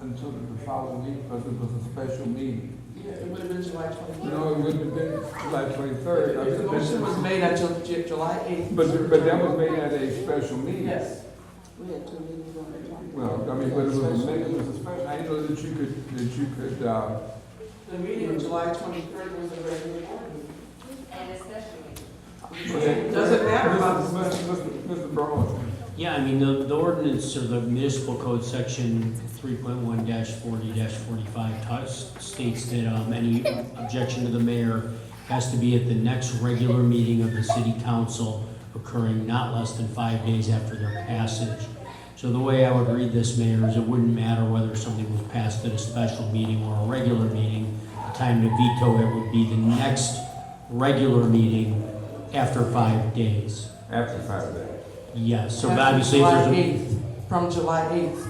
until the following week because it was a special meeting? Yeah, it would have been July 23rd. No, it wouldn't have been July 23rd. If the motion was made until July 8th. But that was made at a special meeting. Yes. We had 2 meetings on the Well, I mean, but it was a special, I didn't know that you could, The meeting of July 23rd was a regular board meeting. And especially. Doesn't matter about Mr. Braun. Yeah, I mean, the ordinance or the municipal code section 3.1-40-45 states that any objection to the mayor has to be at the next regular meeting of the city council occurring not less than 5 days after their passage. So the way I would read this, Mayor, is it wouldn't matter whether something was passed at a special meeting or a regular meeting. The time to veto it would be the next regular meeting after 5 days. After 5 days. Yes, so After obviously if July there's a... 8th, from July 8th.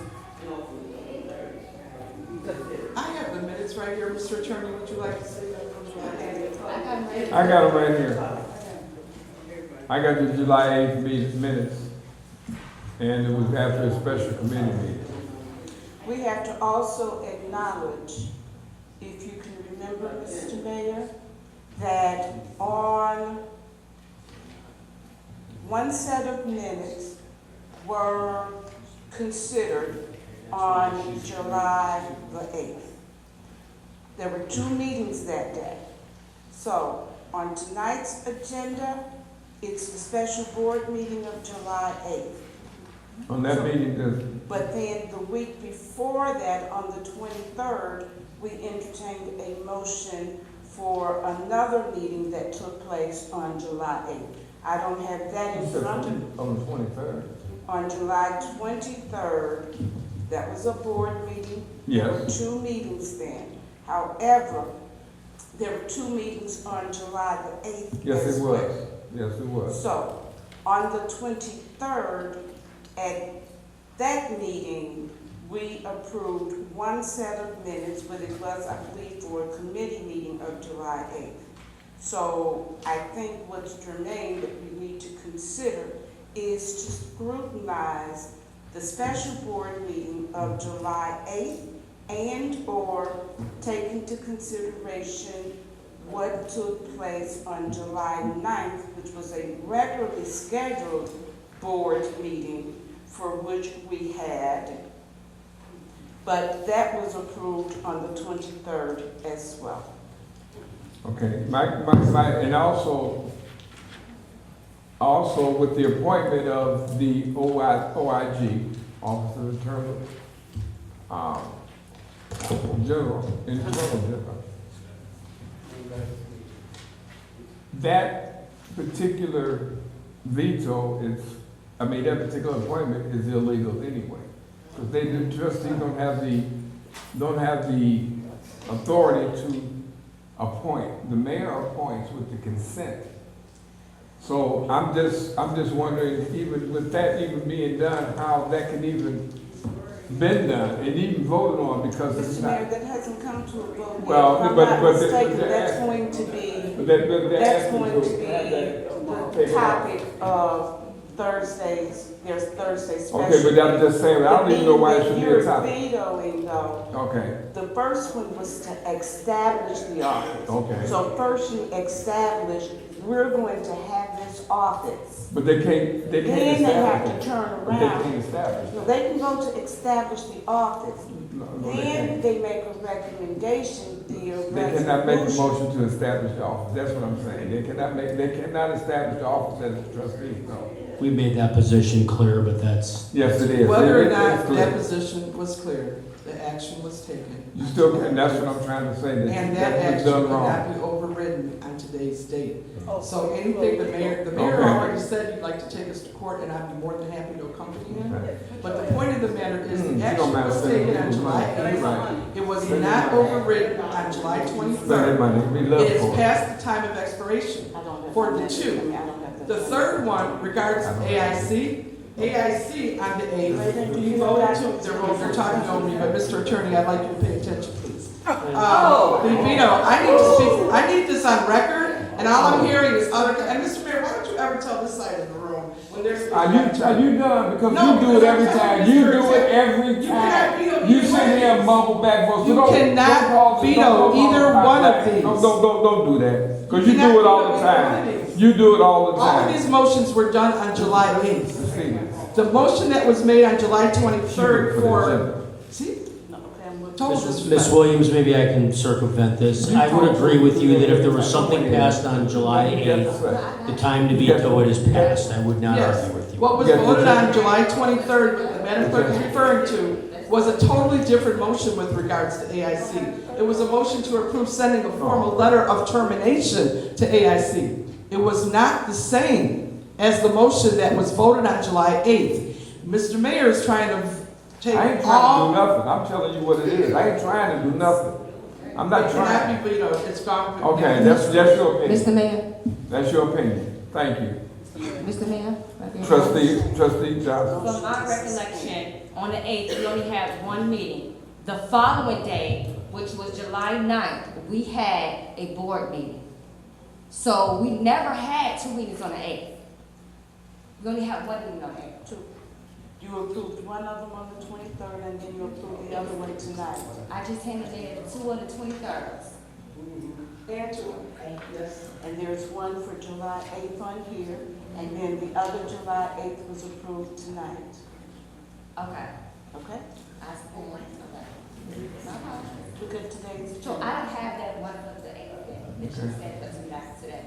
I have the minutes right here, Mr. Attorney. Would you like to say that from July 8th? I got it right here. I got the July 8th minutes, and it was after a special committee meeting. We have to also acknowledge, if you can remember, Mr. Mayor, that on one set of minutes were considered on July the 8th. There were 2 meetings that day. So on tonight's agenda, it's the special board meeting of July 8th. On that meeting, But then the week before that, on the 23rd, we entertained a motion for another meeting that took place on July 8th. I don't have that in front of me. on the 23rd. On July 23rd, that was a board meeting. Yes. There were 2 meetings then. However, there were 2 meetings on July the 8th. Yes, as it well. was. Yes, it was. So, on the 23rd, at that meeting, we approved 1 set of minutes, but it was, I believe, for a committee meeting of July 8th. So I think what's germane that we need to consider is to scrutinize the special board meeting of July 8th and/or take into consideration what took place on July 9th, which was a regularly scheduled board meeting for which we had, but that was approved on the 23rd as well. Okay, and also with the appointment of the OIG, Office of Internal, General. That particular veto that particular appointment is illegal anyway. Because the trustees don't have the authority to appoint. The mayor appoints with the consent. So I'm just wondering, even with that even being done, how that can even been done and even voted on, because it's Mr. not. Mayor, that hasn't come to a vote yet. Well, If I'm but- not but- mistaken, but- that's going to be the topic of Thursdays, there's Thursday special. Okay, but I'm just saying, I don't even know why it should be a topic. The meeting that you're vetoing though, Okay, the first one was to establish the office. okay. So first you establish, we're going to have this office. But they can't Then they have establish to it. turn But they around. can't establish No, it. they can go to establish the office. No, they Then can't. they make a recommendation, They cannot make the motion to establish the office. That's what I'm saying. They cannot establish the office as a trustee, no. We made that position clear, but that's, Yes, it is. Whether or It's not clear. that position was clear, the action was taken. You still can, that's what I'm trying to say, And that that was action done cannot wrong. be overridden on today's date. So anything the mayor Okay. already said he'd like to take us to court, and I'd be more than happy to accompany him. Okay. But the point of the matter is, You the don't action mind was spending taken on people's July money. 8th. Right. It was Spending not money. overridden on July Spending 23rd. money, we love It for is it. past the time of expiration I don't have for that. the I 2. mean, I don't have that. The third one regards AIC. AIC on the 8th, you voted to, they're talking over me, but Mr. Attorney, I'd like you to pay attention, please. The veto, I need to speak, I need this on record, and all I'm hearing is other, and Mr. Mayor, why don't you ever tell this side of the room when there's. Are you done? Because No, you do it every because I'm time. telling You you, do it every you cannot veto time. You either sit one of here and these. mumble back and forth. You So don't cannot veto either one of these. Don't do that. Because you cannot do it all veto the either one of time. these. You do it all the All of time. these motions were done on July 8th. The motion that was made on July 23rd for, see? Total Ms. disrespect. Williams, maybe I can circumvent this. I would agree with you that if there was something passed on July 8th, the time to veto it is passed. I would not Yes. argue with you. What was voted on July 23rd, that Madam Clerk is referring to, was a totally different motion with regards to AIC. It was a motion to approve sending a formal letter of termination to AIC. It was not the same as the motion that was voted on July 8th. Mr. Mayor is trying to take I ain't trying to do nothing. I'm telling you what it is. I ain't trying to do nothing. I'm not It trying. cannot be vetoed, it's gone. Okay, that's your opinion. Mr. Mayor, That's your opinion. Thank you. Mr. Mayor. Trustee Johnson. From my recollection, on the 8th, we only had one meeting. The following day, which was July 9th, we had a board meeting. So we never had 2 meetings on the 8th. We only have one meeting on Mayor. Two. You approved one of them on the 23rd, and then you approved the other one tonight. I just handed Mayor the two on the 23rd. And two. Yes. And there's one for July 8th on here, and then the other July 8th was approved tonight. Okay. Okay? I support. Okay. Look at today's. So I don't have that one of the 8th that you said for tonight today.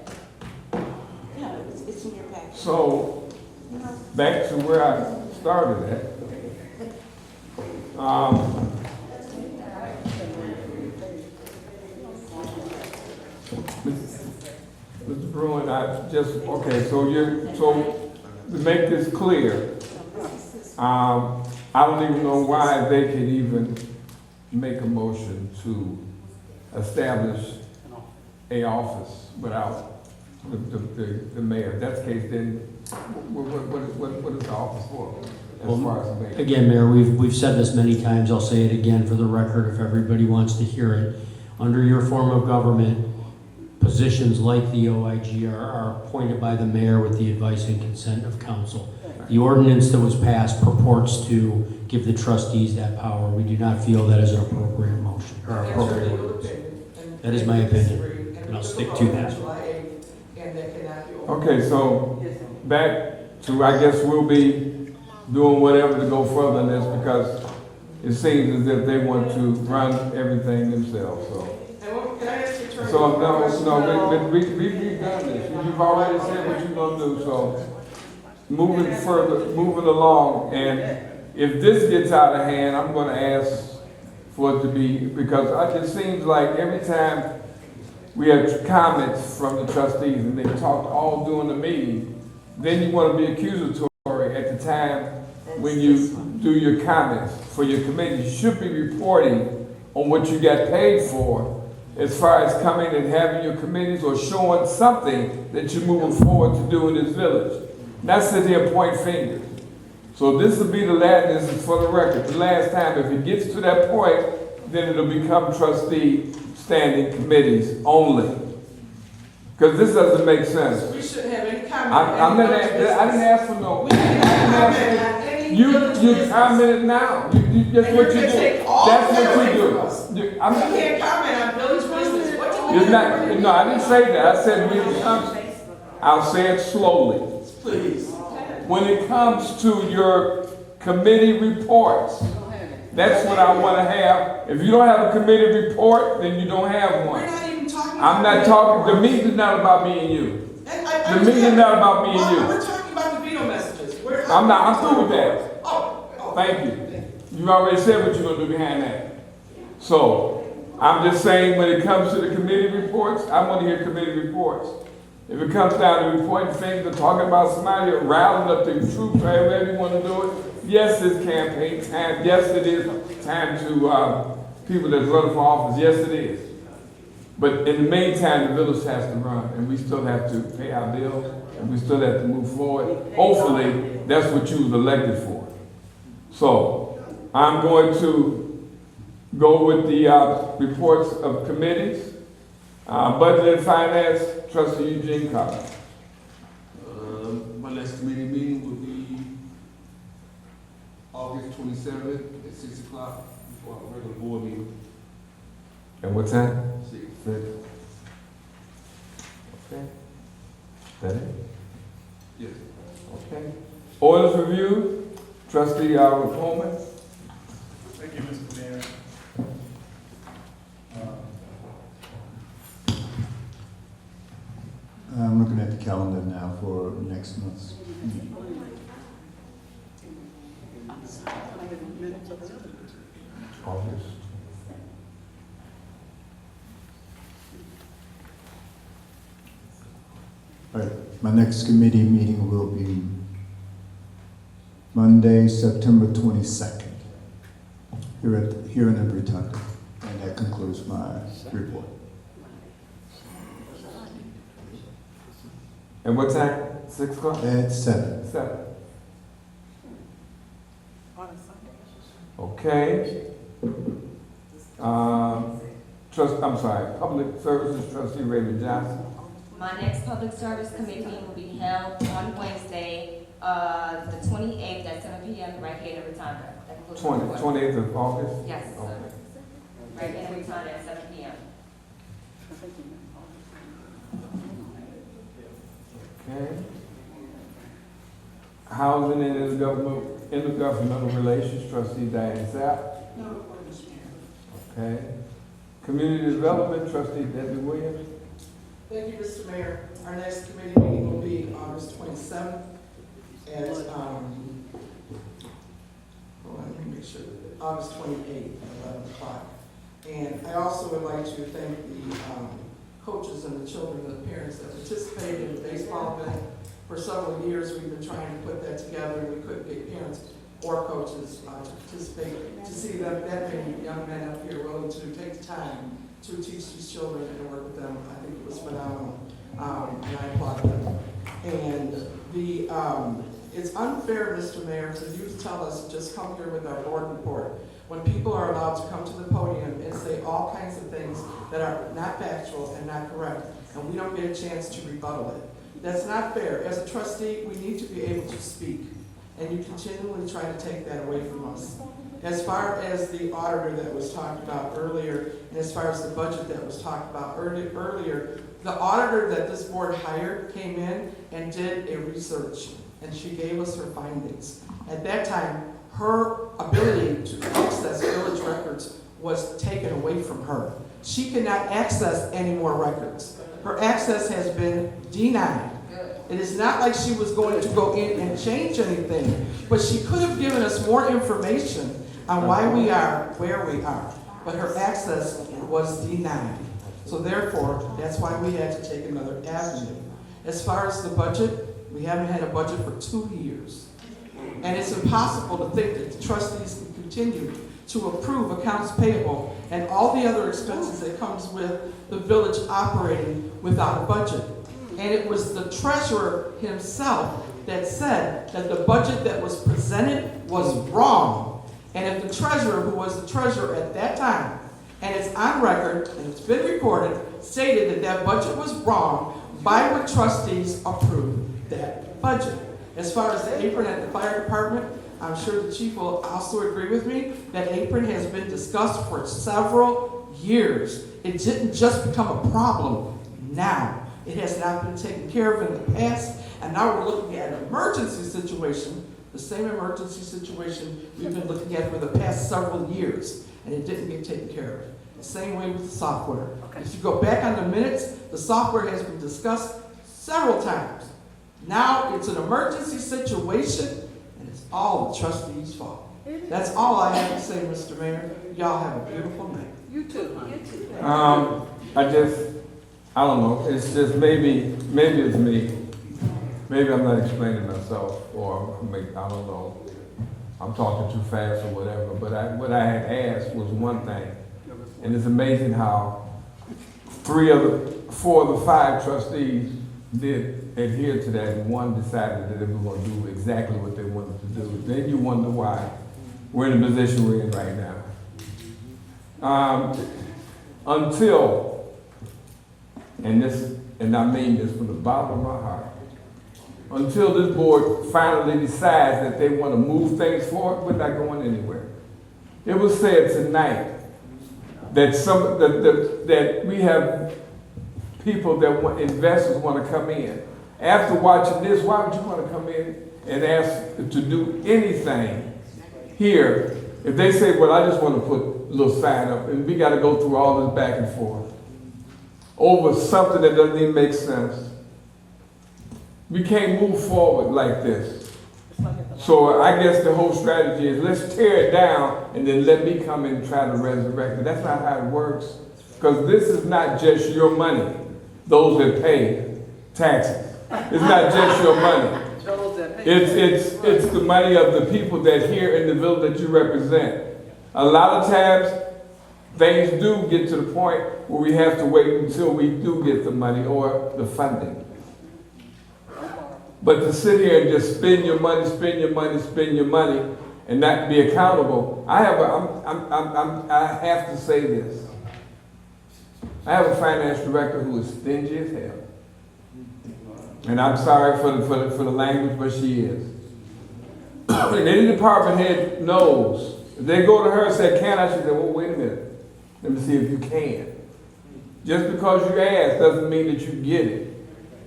Yeah, it's in your package. So, back to where I started at. Mr. Bruin, so to make this clear, I don't even know why they could even make a motion to establish a office without the mayor. If that's the case, then what is the office for? As far as the mayor? Again, Mayor, we've said this many times, I'll say it again for the record if everybody wants to hear it. Under your form of government, positions like the OIG are appointed by the mayor with the advice and consent of council. The ordinance that was passed purports to give the trustees that power. We do not feel that is an appropriate motion, or appropriate ordinance. That is my opinion, and I'll stick to that. Okay, so back to, I guess we'll be doing whatever to go further in this because it seems as if they want to run everything themselves, so. Can I ask you, Attorney? So, we've done this. You've already said what you're gonna do, so moving along, and if this gets out of hand, I'm gonna ask for it to be, because it seems like every time we have comments from the trustees and they talk all during the meeting, then you want to be accusatory at the time when you do your comments for your committee. You should be reporting on what you got paid for as far as coming and having your committees or showing something that you're moving forward to do in this village. Not sit there and point fingers. So this will be the last, this is for the record, the last time. If it gets to that point, then it'll become trustee standing committees only. Because this doesn't make sense. We shouldn't have any comment. I didn't ask for no. You commented now. That's what you do. That's what you do. You can't comment on village business. What do you do? No, I didn't say that. I said when it comes, I'll say it slowly. Please. When it comes to your committee reports, that's what I want to have. If you don't have a committee report, then you don't have one. We're not even talking I'm not talking, the meeting is not about me and you. The meeting is not about me and you. We're talking about the veto messages. I'm through with that. Thank you. You already said what you're going to do behind that. So, I'm just saying when it comes to the committee reports, I want to hear committee reports. If it comes down to reporting things or talking about somebody or rallying up the troops, however you want to do it, yes, it's campaign time. Yes, it is time to people that's running for office. Yes, it is. But in the meantime, the village has to run, and we still have to pay our bills, and we still have to move forward. Hopefully, that's what you was elected for. So, I'm going to go with the reports of committees. Budget and Finance, Trustee Eugene Collins. My next committee meeting will be August 27th at 6 o'clock before our regular board meeting. And what time? 6. Okay. That it? Yes. Okay. Orders review, Trustee Coleman. Thank you, Mr. Mayor. I'm looking at the calendar now for next month's meeting. August. All right, my next committee meeting will be Monday, September 22nd, here in the Rotunda. And that concludes my report. And what time? 6 o'clock? At 7. 7. Okay. Public Services Trustee Raymond Johnson. My next public service committee meeting will be held on Wednesday, The 28th at 7 p.m. right here in the Rotunda. That includes the court. 28th of August? Yes. Okay. Right here in the Rotunda at 7 p.m. Okay. Housing and intergovernmental relations, trustee Diane Sapp. No. Okay. Community development, trustee Debbie Williams. Thank you, Mr. Mayor. Our next committee meeting will be August 27th at, let me make sure, August 28th at 11 o'clock. And I also would like to thank the coaches and the children and the parents that participated in the baseball event. For several years, we've been trying to put that together, and we couldn't get parents or coaches to participate. To see that many young men up here willing to take the time to teach these children and work with them, I think it was phenomenal, and I applaud them. And it's unfair, Mr. Mayor, for you to tell us to just come here with our board report when people are allowed to come to the podium and say all kinds of things that are not factual and not correct, and we don't get a chance to rebuttal it. That's not fair. As a trustee, we need to be able to speak, and you continually try to take that away from us. As far as the auditor that was talked about earlier, and as far as the budget that was talked about earlier, the auditor that this board hired came in and did a research, and she gave us her findings. At that time, her ability to access village records was taken away from her. She cannot access any more records. Her access has been denied. It is not like she was going to go in and change anything, but she could have given us more information on why we are where we are. But her access was denied. So therefore, that's why we had to take another avenue. As far as the budget, we haven't had a budget for 2 years. And it's impossible to think that the trustees can continue to approve accounts payable and all the other expenses that comes with the village operating without a budget. And it was the treasurer himself that said that the budget that was presented was wrong. And if the treasurer, who was the treasurer at that time, and it's on record, and it's been recorded, stated that that budget was wrong, by what trustees approved that budget. As far as the apron at the fire department, I'm sure the chief will also agree with me, that apron has been discussed for several years. It didn't just become a problem now. It has not been taken care of in the past, and now we're looking at an emergency situation, the same emergency situation we've been looking at for the past several years, and it didn't get taken care of. The same way with the software. Okay. If you go back on the minutes, the software has been discussed several times. Now it's an emergency situation, and it's all the trustees' fault. That's all I have to say, Mr. Mayor. Y'all have a beautiful night. You too, honey. I don't know, it's just maybe it's me. Maybe I'm not explaining myself, or maybe, I don't know, I'm talking too fast or whatever, but what I had asked was one thing. And it's amazing how 4 of the 5 trustees did adhere to that, and one decided that they were going to do exactly what they wanted to do. Then you wonder why we're in the position we're in right now. Until, and I mean this from the bottom of my heart, until this board finally decides that they want to move things forward, we're not going anywhere. It was said tonight that that we have people that investors want to come in. After watching this, why would you want to come in and ask to do anything here if they say, well, I just want to put a little sign up, and we got to go through all this back and forth over something that doesn't even make sense? We can't move forward like this. So I guess the whole strategy is let's tear it down and then let me come and try to resurrect it. That's not how it works. Because this is not just your money, those that pay taxes. It's not just your money. It's the money of the people that here in the village that you represent. A lot of times, things do get to the point where we have to wait until we do get the money or the funding. But to sit here and just spend your money, and not be accountable, I have to say this. I have a finance director who is stingy as hell. And I'm sorry for the language, but she is. And any department head knows. If they go to her and say, can I? She said, well, wait a minute. Let me see if you can. Just because you ask doesn't mean that you get it.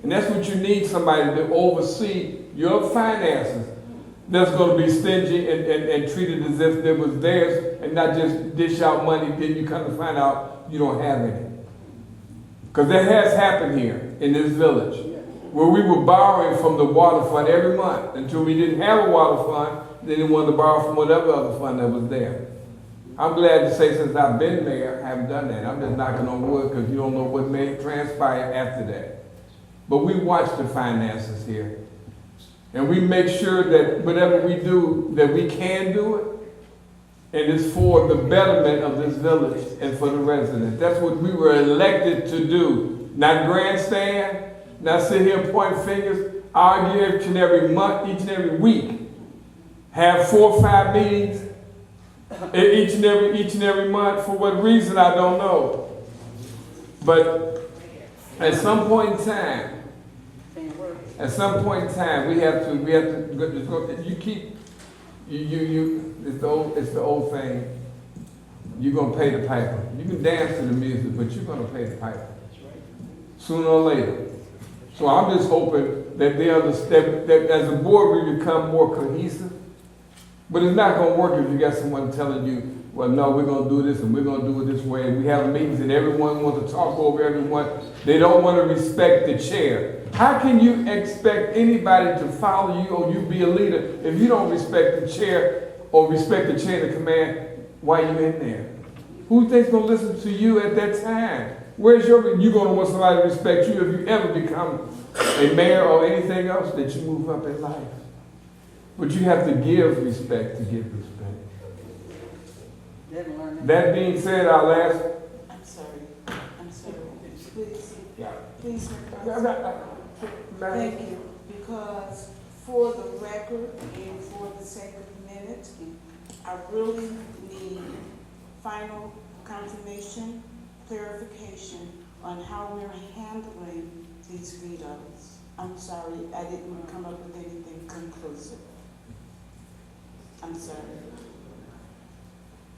And that's what you need, somebody to oversee your finances that's going to be stingy and treated as if it was theirs and not just dish out money, then you come to find out you don't have any. Because that has happened here in this village, where we were borrowing from the water fund every month until we didn't have a water fund, then they wanted to borrow from whatever other fund that was there. I'm glad to say since I've been mayor, I haven't done that. I'm just knocking on wood because you don't know what may transpire after that. But we watch the finances here. And we make sure that whatever we do, that we can do it. And it's for the betterment of this village and for the residents. That's what we were elected to do. Not grandstand, not sit here and point fingers, argue each and every month, each and every week. Have 4 or 5 meetings each and every month. For what reason, I don't know. But at some point in time, we have to go, you keep, it's the old thing, you're going to pay the piper. You can dance to the music, but you're going to pay the piper. Sooner or later. So I'm just hoping that they understand that as a board we become more cohesive. But it's not going to work if you got someone telling you, well, no, we're going to do this and we're going to do it this way. And we have meetings and everyone wants to talk over everyone. They don't want to respect the chair. How can you expect anybody to follow you or you be a leader if you don't respect the chair or respect the chain of command while you're in there? Who you think's going to listen to you at that time? You're going to want somebody to respect you if you ever become a mayor or anything else that you move up in life. But you have to give respect to get respect. That being said, our last... I'm sorry. Please. Yeah. Please. Thank you. Because for the record and for the sake of minutes, I really need final confirmation, clarification on how we're handling these vetoes. I'm sorry, I didn't come up with anything conclusive. I'm sorry.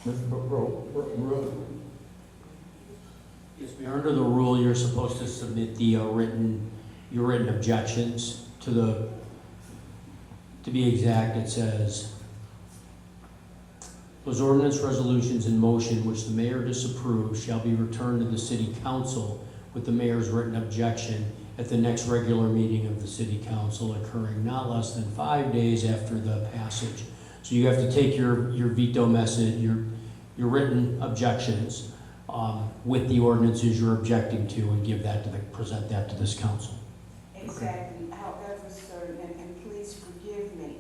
Mr. Bro. Yes, Mayor, under the rule, you're supposed to submit the your written objections to be exact, it says, those ordinance resolutions in motion which the mayor disapproves shall be returned to the city council with the mayor's written objection at the next regular meeting of the city council occurring not less than 5 days after the passage. So you have to take your veto message, your written objections with the ordinances you're objecting to and present that to this council. Exactly. However, sir, and please forgive me,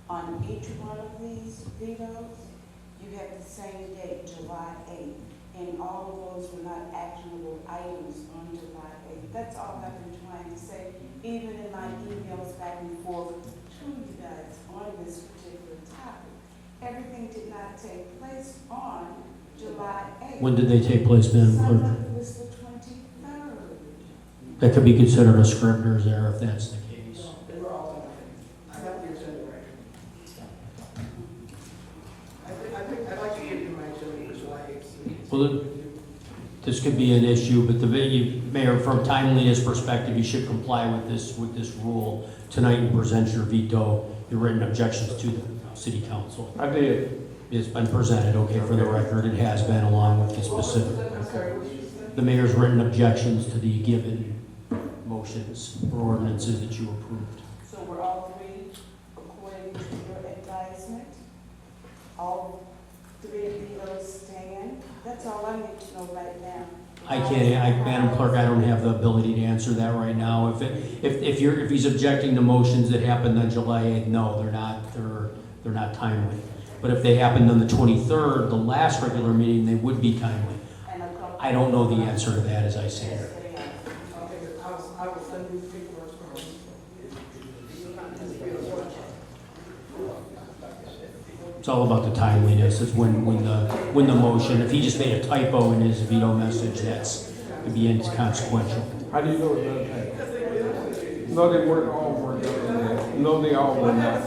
on each one of these vetoes, you have the same date, July 8th, and all of those were not actionable items on July 8th. That's all I've been trying to say, even in my emails back and forth to you guys on this particular topic. Everything did not take place on July 8th. When did they take place, Madam Clerk? It was the 23rd. That could be considered a scrivener's error if that's the case. I'd like to give you my agenda for July 8th. Well, this could be an issue, but Mayor, from timeliness perspective, you should comply with this rule tonight and present your veto, your written objections to the city council. I did. It's been presented, okay, for the record, it has been along with the specific. The mayor's written objections to the given motions or ordinances that you approved. So we're all three, according to your advisement, all three vetoes stand? That's all I need to know right now. Madam Clerk, I don't have the ability to answer that right now. If he's objecting to motions that happened on July 8th, no, they're not timely. But if they happened on the 23rd, the last regular meeting, they would be timely. I don't know the answer to that as I say it. I will send you the paperwork. It's all about the timeliness. It's when the motion, if he just made a typo in his veto message, that's could be inconsequential. How do you know it's not a typo? No, they weren't all worked out yet. No, they all were not.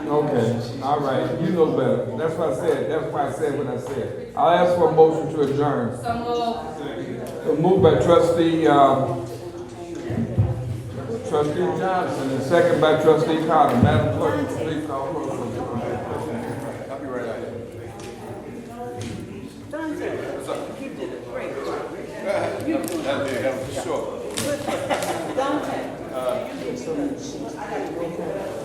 Okay, all right, you know better. That's what I said, that's why I said what I said. I'll ask for a motion to adjourn. So moved. Moved by trustee, trustee Johnson, and second by trustee Carter. Madam Clerk, please call roll. I'll be right out. What's up? You did a great job. That was short. Dante, you did so much. I gotta go.